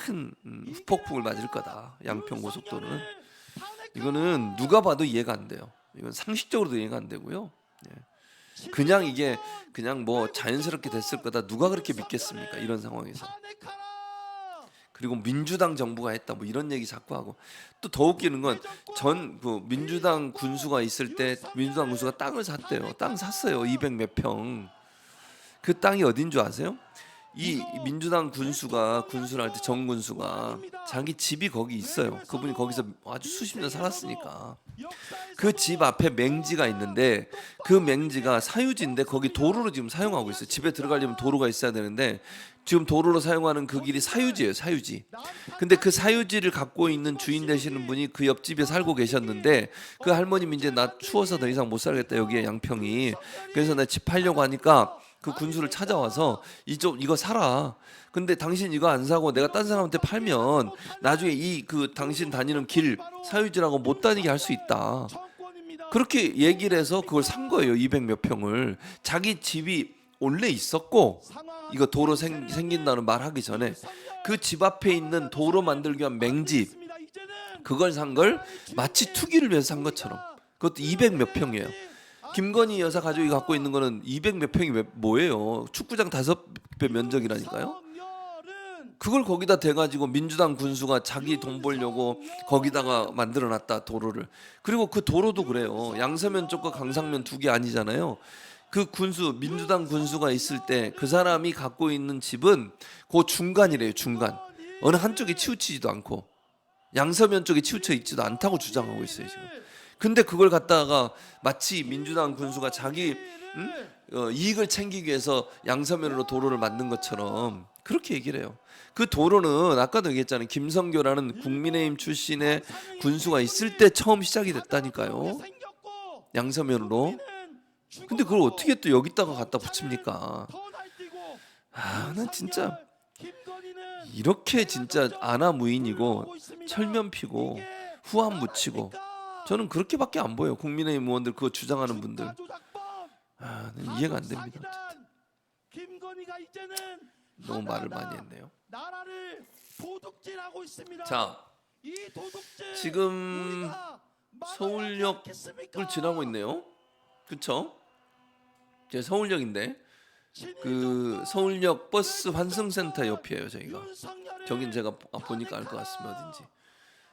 큰 후폭풍을 맞을 거다. 양평고속도로는 이거는 누가 봐도 이해가 안 돼요. 이건 상식적으로도 이해가 안 되고요. 그냥 이게 그냥 뭐 자연스럽게 됐을 거다, 누가 그렇게 믿겠습니까? 이런 상황에서. 그리고 민주당 정부가 했다 뭐 이런 얘기 자꾸 하고, 또 더 웃기는 건 전 민주당 군수가 있을 때 민주당 군수가 땅을 샀대요. 땅 샀어요. 200 몇 평. 그 땅이 어딘 줄 아세요? 이 민주당 군수가 군수를 할 때 정군수가 자기 집이 거기 있어요. 그분이 거기서 아주 수십 년 살았으니까 그 집 앞에 맹지가 있는데 그 맹지가 사유지인데 거기 도로로 지금 사용하고 있어요. 집에 들어가려면 도로가 있어야 되는데 지금 도로로 사용하는 그 길이 사유지예요. 사유지. 근데 그 사유지를 갖고 있는 주인 되시는 분이 그 옆집에 살고 계셨는데 그 할머님이 이제 나 추워서 더 이상 못 살겠다 여기에 양평이. 그래서 나 집 팔려고 하니까 그 군수를 찾아와서 이거 사라. 근데 당신 이거 안 사고 내가 딴 사람한테 팔면 나중에 이 그 당신 다니는 길 사유지라고 못 다니게 할 수 있다. 그렇게 얘기를 해서 그걸 산 거예요. 200 몇 평을. 자기 집이 원래 있었고 이거 도로 생긴다는 말 하기 전에 그 집 앞에 있는 도로 만들기 위한 맹지 그걸 산 걸 마치 투기를 위해서 산 것처럼. 그것도 200 몇 평이에요. 김건희 여사 가족이 갖고 있는 거는 200 몇 평이 뭐예요? 축구장 5배 면적이라니까요. 그걸 거기다 대가지고 민주당 군수가 자기 돈 벌려고 거기다가 만들어놨다 도로를. 그리고 그 도로도 그래요. 양서면 쪽과 강상면 두 개 아니잖아요. 그 군수 민주당 군수가 있을 때 그 사람이 갖고 있는 집은 그 중간이래요. 중간. 어느 한쪽에 치우치지도 않고 양서면 쪽에 치우쳐 있지도 않다고 주장하고 있어요 지금. 근데 그걸 갖다가 마치 민주당 군수가 자기 이익을 챙기기 위해서 양서면으로 도로를 만든 것처럼 그렇게 얘기를 해요. 그 도로는 아까도 얘기했잖아요. 김성교라는 국민의힘 출신의 군수가 있을 때 처음 시작이 됐다니까요. 양서면으로. 근데 그걸 어떻게 또 여기다가 갖다 붙입니까? 난 진짜 이렇게 진짜 아나무인이고 철면피고 후안 묻히고 저는 그렇게밖에 안 보여요. 국민의힘 의원들 그거 주장하는 분들. 이해가 안 됩니다. 어쨌든 너무 말을 많이 했네요. 자, 지금 서울역을 지나고 있네요. 그쵸? 제 서울역인데 그 서울역 버스 환승센터 옆이에요. 저희가 저긴 제가 보니까 알 것 같습니다. 어딘지.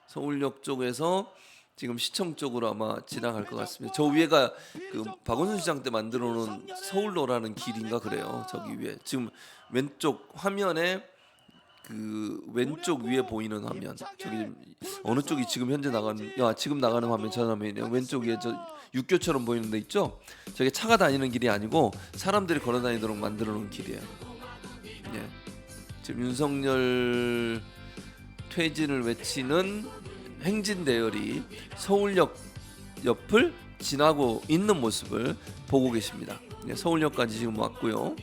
서울역 쪽에서 지금 시청 쪽으로 아마 지나갈 것 같습니다. 저 위에가 그 박원순 시장 때 만들어 놓은 서울로라는 길인가 그래요. 저기 위에 지금 왼쪽 화면에 그 왼쪽 위에 보이는 화면 저기 어느 쪽이 지금 현재 나가는 지금 나가는 화면 저 화면이네요. 왼쪽 위에 저 육교처럼 보이는 데 있죠. 저게 차가 다니는 길이 아니고 사람들이 걸어 다니도록 만들어 놓은 길이에요. 예. 지금 윤석열 퇴진을 외치는 행진 대열이 서울역 옆을 지나고 있는 모습을 보고 계십니다. 예, 서울역까지 지금 왔고요.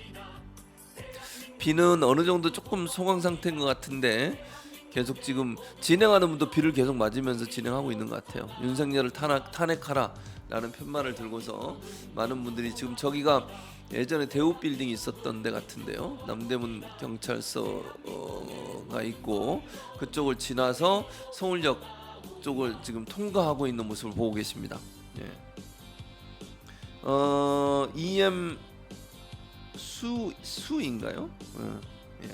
비는 어느 정도 조금 소강 상태인 것 같은데 계속 지금 진행하는 분도 비를 계속 맞으면서 진행하고 있는 것 같아요. 윤석열을 탄핵하라라는 편말을 들고서 많은 분들이 지금 저기가 예전에 대우 빌딩이 있었던 데 같은데요. 남대문 경찰서가 있고 그쪽을 지나서 서울역 쪽을 지금 통과하고 있는 모습을 보고 계십니다. 예. EM 수인가요? 예.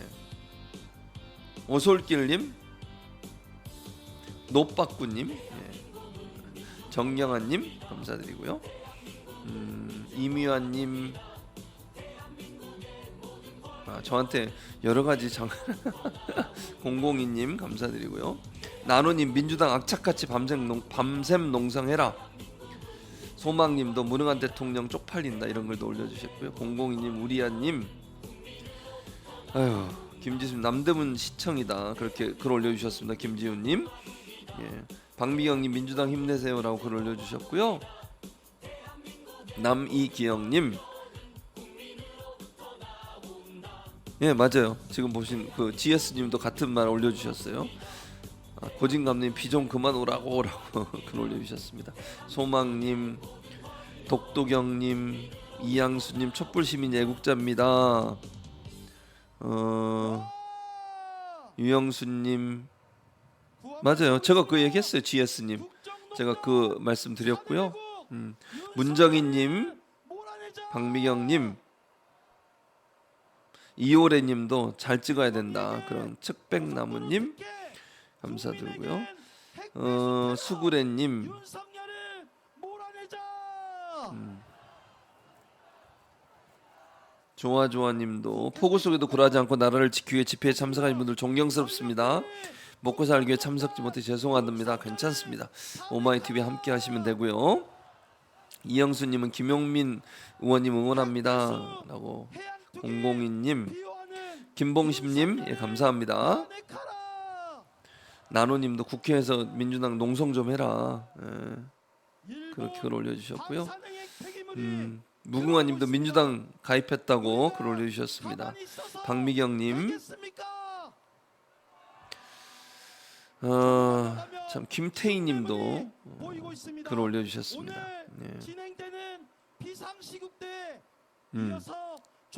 오솔길님, 노빠꾸님, 예. 정영아님 감사드리고요. 이미환님, 저한테 여러 가지 공공이님 감사드리고요. 나노님 민주당 악착같이 밤샘 농성해라. 소망님도 무능한 대통령 쪽팔린다 이런 글도 올려주셨고요. 공공이님 우리아님 김지수님 남대문 시청이다 그렇게 글 올려주셨습니다. 김지훈님 예. 박미경님 민주당 힘내세요라고 글 올려주셨고요. 남이기영님 예 맞아요. 지금 보신 그 GS님도 같은 말 올려주셨어요. 고진감님 비 좀 그만 오라고 글 올려주셨습니다. 소망님, 독도경님, 이양수님 촛불시민 애국자입니다. 유영수님 맞아요. 제가 그 얘기했어요. GS님 제가 그 말씀 드렸고요. 문정희님, 박미경님, 이호래님도 잘 찍어야 된다. 그런 측백나무님 감사드리고요. 수구레님, 조아조아님도 폭우 속에도 굴하지 않고 나라를 지키기 위해 집회에 참석하신 분들 존경스럽습니다. 먹고 살기 위해 참석지 못해 죄송합니다. 괜찮습니다. 오마이TV 함께 하시면 되고요. 이영수님은 김용민 의원님 응원합니다 라고, 002님, 김봉심님 예, 감사합니다. 나노님도 국회에서 민주당 농성 좀 해라 그렇게 글 올려주셨고요. 무궁화님도 민주당 가입했다고 글 올려주셨습니다. 박미경님, 참 김태희님도 글 올려주셨습니다. 네.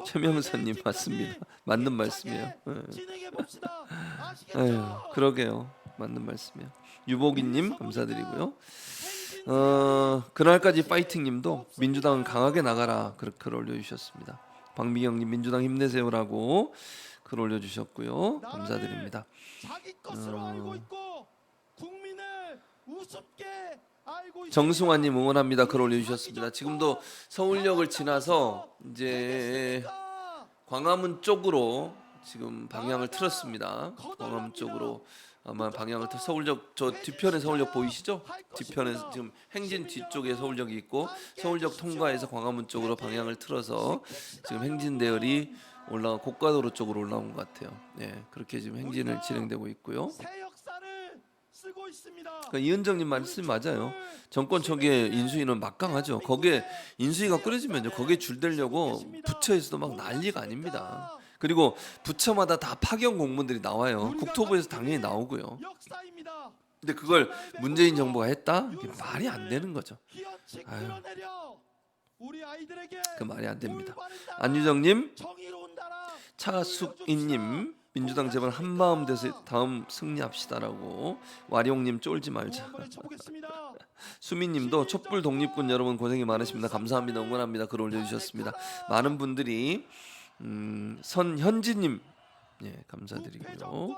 최명선님 맞습니다. 맞는 말씀이에요. 아유, 그러게요. 맞는 말씀이에요. 유복이님 감사드리고요. 그날까지 파이팅님도 민주당은 강하게 나가라 그렇게 글 올려주셨습니다. 박미경님 민주당 힘내세요라고 글 올려주셨고요. 감사드립니다. 정승환님 응원합니다 글 올려주셨습니다. 지금도 서울역을 지나서 이제 광화문 쪽으로 지금 방향을 틀었습니다. 광화문 쪽으로 아마 방향을 서울역 저 뒤편에 서울역 보이시죠? 뒤편에 지금 행진 뒤쪽에 서울역이 있고 서울역 통과해서 광화문 쪽으로 방향을 틀어서 지금 행진 대열이 고가도로 쪽으로 올라온 것 같아요. 네, 그렇게 지금 행진을 진행되고 있고요. 그러니까 이은정님 말씀 맞아요. 정권 초기에 인수위는 막강하죠. 거기에 인수위가 꾸려지면요, 거기에 줄대려고 부처에서도 막 난리가 아닙니다. 그리고 부처마다 다 파견 공무원들이 나와요. 국토부에서 당연히 나오고요. 근데 그걸 문재인 정부가 했다? 이게 말이 안 되는 거죠. 아유, 그 말이 안 됩니다. 안유정님, 차숙인님, 민주당 제발 한마음 돼서 다음 승리합시다라고, 와룡님 쫄지 말자. 수민님도 촛불 독립군 여러분 고생이 많으십니다. 감사합니다. 응원합니다. 글 올려주셨습니다. 많은 분들이 선현지님 예, 감사드리고요.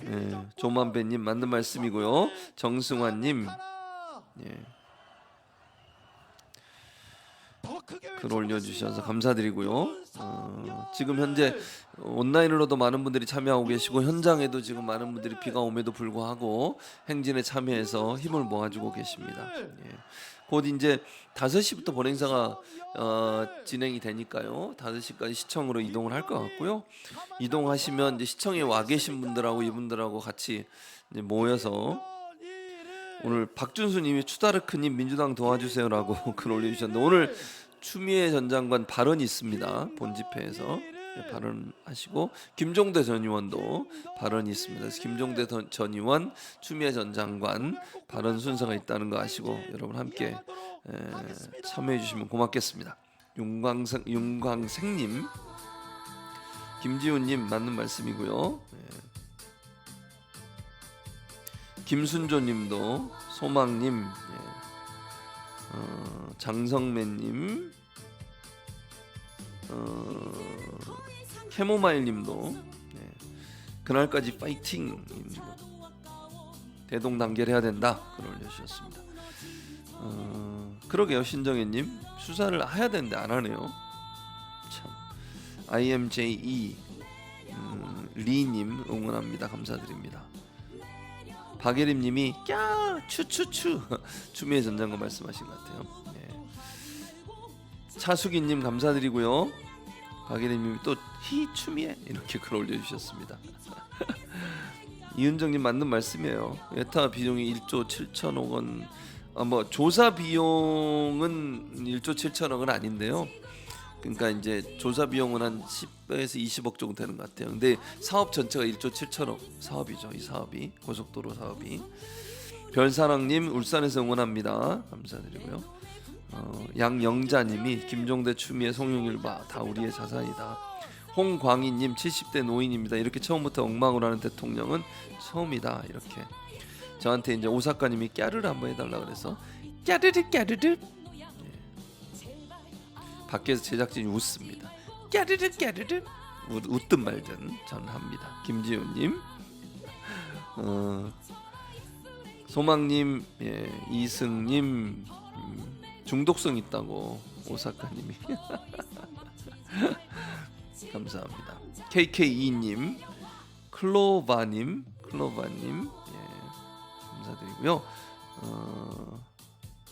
예, 조만배님 맞는 말씀이고요. 정승환님 예, 글 올려주셔서 감사드리고요. 지금 현재 온라인으로도 많은 분들이 참여하고 계시고 현장에도 지금 많은 분들이 비가 오에도 불구하고 행진에 참여해서 힘을 모아주고 계십니다. 예. 곧 이제 5시부터 본행사가 진행이 되니까요. 5시까지 시청으로 이동을 할 것 같고요. 이동하시면 이제 시청에 와 계신 분들하고 이분들하고 같이 이제 모여서 오늘 박준수님이 추다르크님 민주당 도와주세요라고 글 올려주셨는데 오늘 추미애 전 장관 발언이 있습니다. 본집회에서 발언하시고 김종대 전 의원도 발언이 있습니다. 그래서 김종대 전 의원, 추미애 전 장관 발언 순서가 있다는 거 아시고 여러분 함께 참여해 주시면 고맙겠습니다. 윤광생님, 김지훈님 맞는 말씀이고요. 김순조님도, 소망님, 장성매님, 캐모마일님도 그날까지 파이팅, 대동단결해야 된다 글 올려주셨습니다. 그러게요. 신정혜님 수사를 해야 되는데 안 하네요. 참. IMJE 리님 응원합니다. 감사드립니다. 박예림님이 꺄 추추추 추미애 전 장관 말씀하신 것 같아요. 차수기님 감사드리고요. 박예림님이 또 히 추미애 이렇게 글 올려주셨습니다. 이은정님 맞는 말씀이에요. 예타 비용이 1조 7천억 원. 뭐 조사 비용은 1조 7천억은 아닌데요. 그러니까 이제 조사 비용은 한 10에서 20억 정도 되는 것 같아요. 근데 사업 전체가 1조 7천억 사업이죠. 이 사업이 고속도로 사업이. 별사랑님 울산에서 응원합니다. 감사드리고요. 양영자님이 김종대, 추미애, 송영일바 다 우리의 자산이다. 홍광희님 70대 노인입니다. 이렇게 처음부터 엉망으로 하는 대통령은 처음이다. 이렇게 저한테 이제 오사카님이 깨르르 한번 해달라 그래서 깨르르 깨르르. 밖에서 제작진이 웃습니다. 깨르르 깨르르. 웃든 말든 저는 합니다. 김지훈님, 소망님, 이승님, 중독성 있다고 오사카님이 감사합니다. KK2님, 클로바님, 예, 감사드리고요.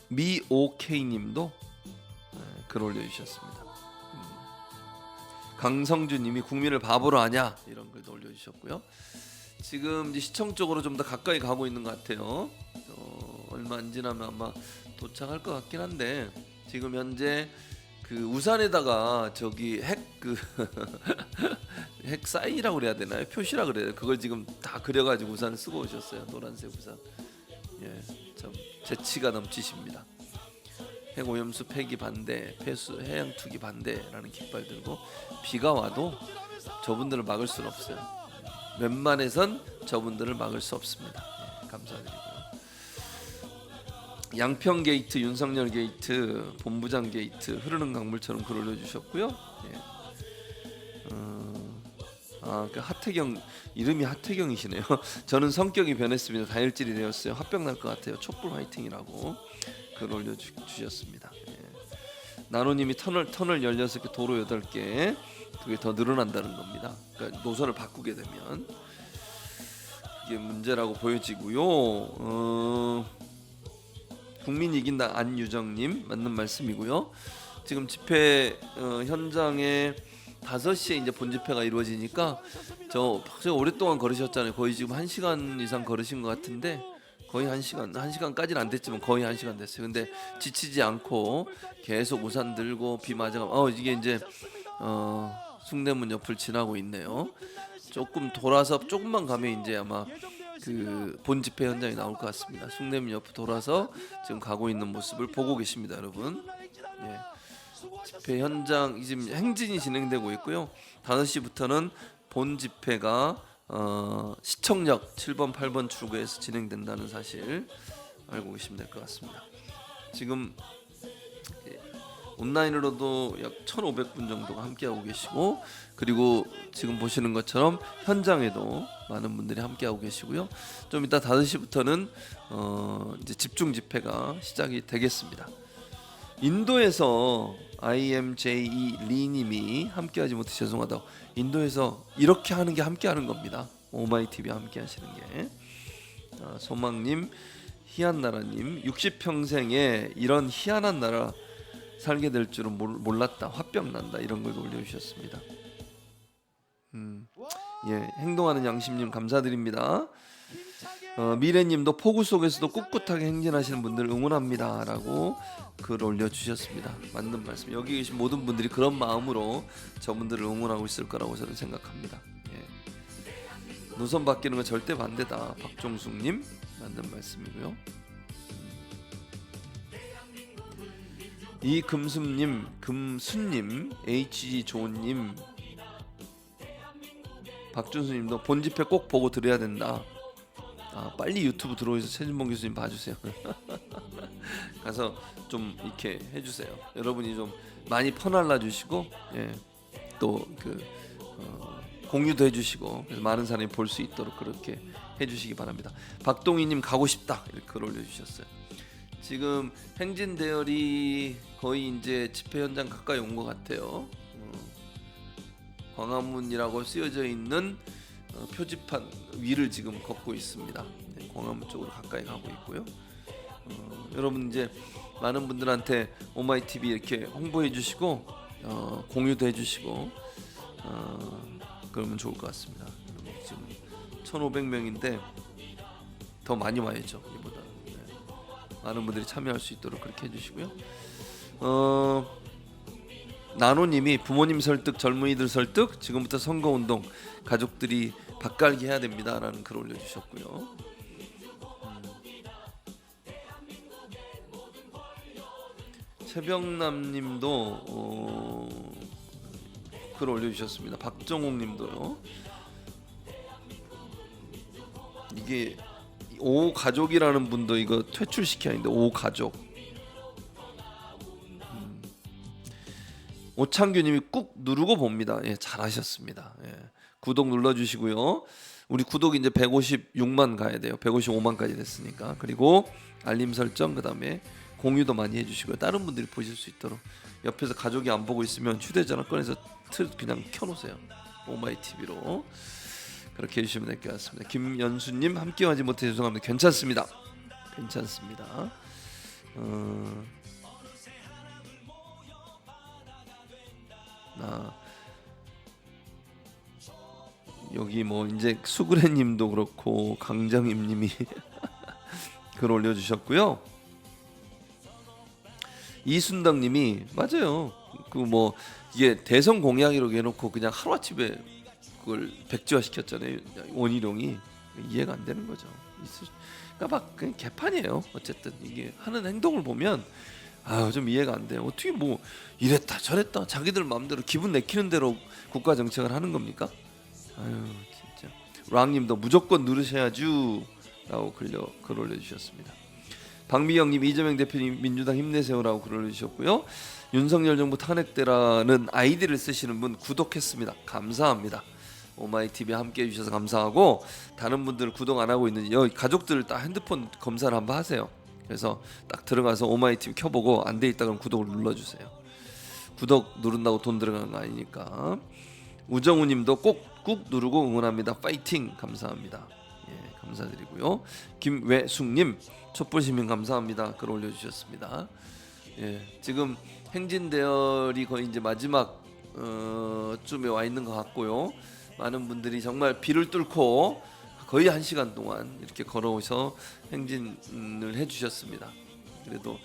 미오케이님도 글 올려주셨습니다. 강성주님이 국민을 바보로 하냐 이런 글도 올려주셨고요. 지금 이제 시청 쪽으로 좀 더 가까이 가고 있는 것 같아요. 얼마 안 지나면 아마 도착할 것 같긴 한데 지금 현재 그 우산에다가 저기 핵 사인이라고 그래야 되나요? 표시라 그래야 돼요. 그걸 지금 다 그려가지고 우산을 쓰고 오셨어요. 노란색 우산. 예, 참 재치가 넘치십니다. 핵 오염수 폐기 반대, 폐수 해양 투기 반대라는 깃발 들고 비가 와도 저분들을 막을 수는 없어요. 웬만해선 저분들을 막을 수 없습니다. 예, 감사드리고요. 양평 게이트, 윤석열 게이트, 본부장 게이트 흐르는 강물처럼 글 올려주셨고요. 예. 그 하태경 이름이 하태경이시네요. 저는 성격이 변했습니다. 다혈질이 되었어요. 화병 날 것 같아요. 촛불 화이팅이라고 글 올려주셨습니다. 예. 나노님이 터널 16개, 도로 8개 그게 더 늘어난다는 겁니다. 그러니까 노선을 바꾸게 되면 이게 문제라고 보여지고요. 국민 이긴다 안유정님 맞는 말씀이고요. 지금 집회 현장에 5시에 이제 본 집회가 이루어지니까 저 오랫동안 걸으셨잖아요. 거의 지금 1시간 이상 걸으신 것 같은데 거의 1시간까지는 안 됐지만 거의 1시간 됐어요. 근데 지치지 않고 계속 우산 들고 비 맞아가 이게 이제 숭례문 옆을 지나고 있네요. 조금 돌아서 조금만 가면 이제 아마 그 본 집회 현장이 나올 것 같습니다. 숭례문 옆 돌아서 지금 가고 있는 모습을 보고 계십니다, 여러분. 예. 집회 현장 지금 행진이 진행되고 있고요. 5시부터는 본 집회가 시청역 7번, 8번 출구에서 진행된다는 사실 알고 계시면 될 것 같습니다. 지금 온라인으로도 약 1,500분 정도가 함께하고 계시고 그리고 지금 보시는 것처럼 현장에도 많은 분들이 함께하고 계시고요. 좀 이따 5시부터는 이제 집중 집회가 시작이 되겠습니다. 인도에서 IMJE 리님이 함께하지 못해 죄송하다고 인도에서 이렇게 하는 게 함께하는 겁니다. 오마이TV 함께하시는 게 소망님 희한나라님 60평생에 이런 희한한 나라 살게 될 줄은 몰랐다. 화병 난다. 이런 걸 올려주셨습니다. 예, 행동하는 양심님 감사드립니다. 미래님도 폭우 속에서도 꿋꿋하게 행진하시는 분들 응원합니다라고 글 올려주셨습니다. 맞는 말씀. 여기 계신 모든 분들이 그런 마음으로 저분들을 응원하고 있을 거라고 저는 생각합니다. 예. 노선 바뀌는 건 절대 반대다. 박종숙님 맞는 말씀이고요. 이금수님, 금수님, HG조님, 박준수님도 본 집회 꼭 보고 들어야 된다. 빨리 유튜브 들어오셔서 최진봉 교수님 봐주세요. 가서 좀 이렇게 해주세요. 여러분이 좀 많이 퍼날라 주시고, 예, 또 공유도 해주시고, 그래서 많은 사람이 볼 수 있도록 그렇게 해주시기 바랍니다. 박동희님 가고 싶다 이렇게 글 올려주셨어요. 지금 행진 대열이 거의 이제 집회 현장 가까이 온 것 같아요. 광화문이라고 쓰여져 있는 표지판 위를 지금 걷고 있습니다. 네, 광화문 쪽으로 가까이 가고 있고요. 여러분 이제 많은 분들한테 오마이TV 이렇게 홍보해 주시고 공유도 해주시고 그러면 좋을 것 같습니다. 지금 1,500명인데 더 많이 와야죠. 이보다 많은 분들이 참여할 수 있도록 그렇게 해주시고요. 나노님이 부모님 설득, 젊은이들 설득, 지금부터 선거운동, 가족들이 밭갈기 해야 됩니다라는 글 올려주셨고요. 최병남님도 글 올려주셨습니다. 박정옥님도요. 이게 오 가족이라는 분도 이거 퇴출시켜야 하는데 오 가족. 오창규님이 꾹 누르고 봅니다. 예, 잘하셨습니다. 예, 구독 눌러주시고요. 우리 구독 이제 156만 가야 돼요. 155만까지 됐으니까. 그리고 알림 설정 그다음에 공유도 많이 해주시고요. 다른 분들이 보실 수 있도록 옆에서 가족이 안 보고 있으면 휴대전화 꺼내서 그냥 켜놓으세요. 오마이 TV로 그렇게 해주시면 될 것 같습니다. 김연수님 함께하지 못해 죄송합니다. 괜찮습니다. 괜찮습니다. 여기 뭐 이제 수그레님도 그렇고 강정임님이 글 올려주셨고요. 이순덕님이 맞아요. 그 뭐 이게 대선 공약이라고 해놓고 그냥 하루아침에 그걸 백지화 시켰잖아요. 원희룡이 이해가 안 되는 거죠. 그러니까 막 그냥 개판이에요. 어쨌든 이게 하는 행동을 보면 좀 이해가 안 돼요. 어떻게 뭐 이랬다 저랬다 자기들 마음대로 기분 내키는 대로 국가 정책을 하는 겁니까? 진짜. 랑님도 무조건 누르셔야죠 라고 글 올려주셨습니다. 박미영님, 이재명 대표님 민주당 힘내세요라고 글 올려주셨고요. 윤석열 정부 탄핵되라는 아이디를 쓰시는 분 구독했습니다. 감사합니다. 오마이TV 함께 해주셔서 감사하고 다른 분들 구독 안 하고 있는 여기 가족들 딱 핸드폰 검사를 한번 하세요. 그래서 딱 들어가서 오마이TV 켜보고 안 돼 있다 그러면 구독을 눌러주세요. 구독 누른다고 돈 들어가는 거 아니니까. 우정우님도 꾹 누르고 응원합니다. 파이팅 감사합니다. 예, 감사드리고요. 김외숙님 촛불시민 감사합니다. 글 올려주셨습니다. 예, 지금 행진 대열이 거의 이제 마지막 쯤에 와 있는 것 같고요. 많은 분들이 정말 비를 뚫고 거의 1시간 동안 이렇게 걸어오셔서 행진을 해주셨습니다. 그래도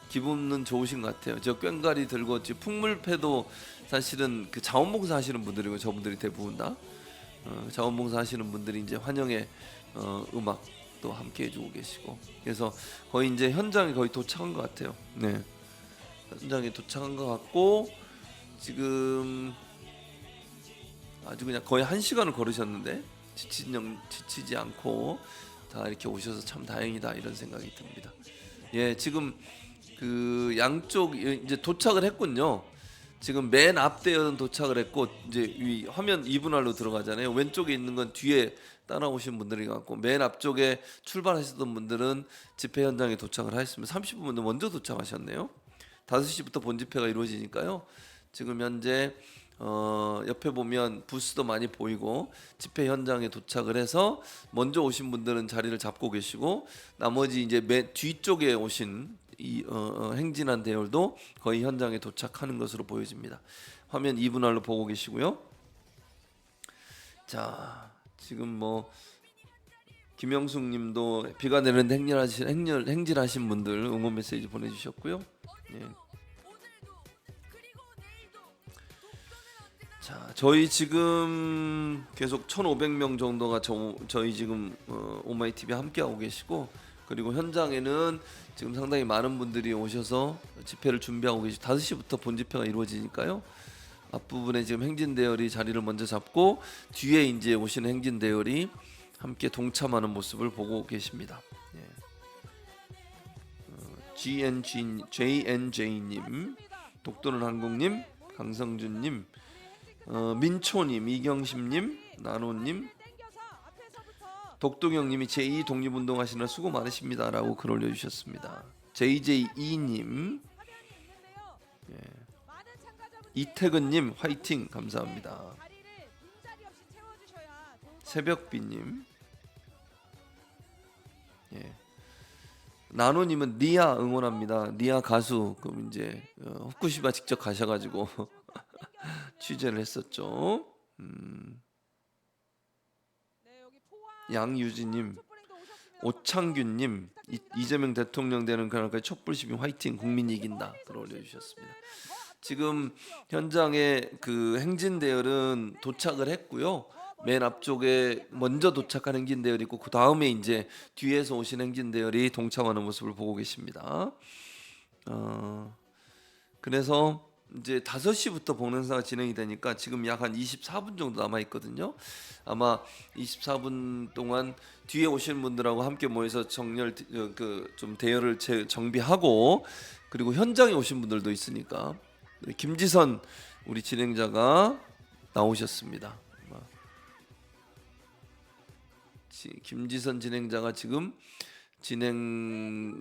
기분은 좋으신 것 같아요. 저 꽹가리 들고 지금 풍물패도 사실은 그 자원봉사 하시는 분들이고 저분들이 대부분 다 자원봉사 하시는 분들이 이제 환영의 음악도 함께 해주고 계시고 그래서 거의 이제 현장에 거의 도착한 것 같아요. 네, 현장에 도착한 것 같고 지금 아주 그냥 거의 1시간을 걸으셨는데 지치지 않고 다 이렇게 오셔서 참 다행이다 이런 생각이 듭니다. 예, 지금 그 양쪽 이제 도착을 했군요. 지금 맨 앞대는 도착을 했고 이제 이 화면 2분할로 들어가잖아요. 왼쪽에 있는 건 뒤에 따라오신 분들이 같고 맨 앞쪽에 출발하시던 분들은 집회 현장에 도착을 하셨습니다. 30분 먼저 도착하셨네요. 5시부터 본 집회가 이루어지니까요. 지금 현재 옆에 보면 부스도 많이 보이고 집회 현장에 도착을 해서 먼저 오신 분들은 자리를 잡고 계시고 나머지 이제 맨 뒤쪽에 오신 이 행진한 대열도 거의 현장에 도착하는 것으로 보여집니다. 화면 2분할로 보고 계시고요. 자, 지금 뭐 김영숙님도 비가 내리는데 행진하신 분들 응원 메시지 보내주셨고요. 예. 자, 저희 지금 계속 1,500명 정도가 저희 지금 오마이TV 함께 하고 계시고 그리고 현장에는 지금 상당히 많은 분들이 오셔서 집회를 준비하고 계시고 5시부터 본 집회가 이루어지니까요. 앞부분에 지금 행진 대열이 자리를 먼저 잡고 뒤에 이제 오시는 행진 대열이 함께 동참하는 모습을 보고 계십니다. 예. JNJ님, 독도는 한국님, 강성준님, 민초님, 이경심님, 나노님, 독도경님이 제2 독립운동 하시느라 수고 많으십니다라고 글 올려주셨습니다. JJ2님, 예. 이태근님 화이팅 감사합니다. 새벽비님, 예. 나노님은 니아 응원합니다. 니아 가수 그럼 이제 후쿠시마 직접 가셔가지고 취재를 했었죠. 양유진님, 오창균님, 이재명 대통령 되는 그날까지 촛불시민 화이팅 국민이 이긴다 글 올려주셨습니다. 지금 현장에 그 행진 대열은 도착을 했고요. 맨 앞쪽에 먼저 도착한 행진 대열이 있고 그 다음에 이제 뒤에서 오신 행진 대열이 동참하는 모습을 보고 계십니다. 그래서 이제 5시부터 봉행사가 진행이 되니까 지금 약 한 24분 정도 남아 있거든요. 아마 24분 동안 뒤에 오시는 분들하고 함께 모여서 정렬 좀 대열을 정비하고 그리고 현장에 오신 분들도 있으니까 김지선 우리 진행자가 나오셨습니다. 김지선 진행자가 지금 진행을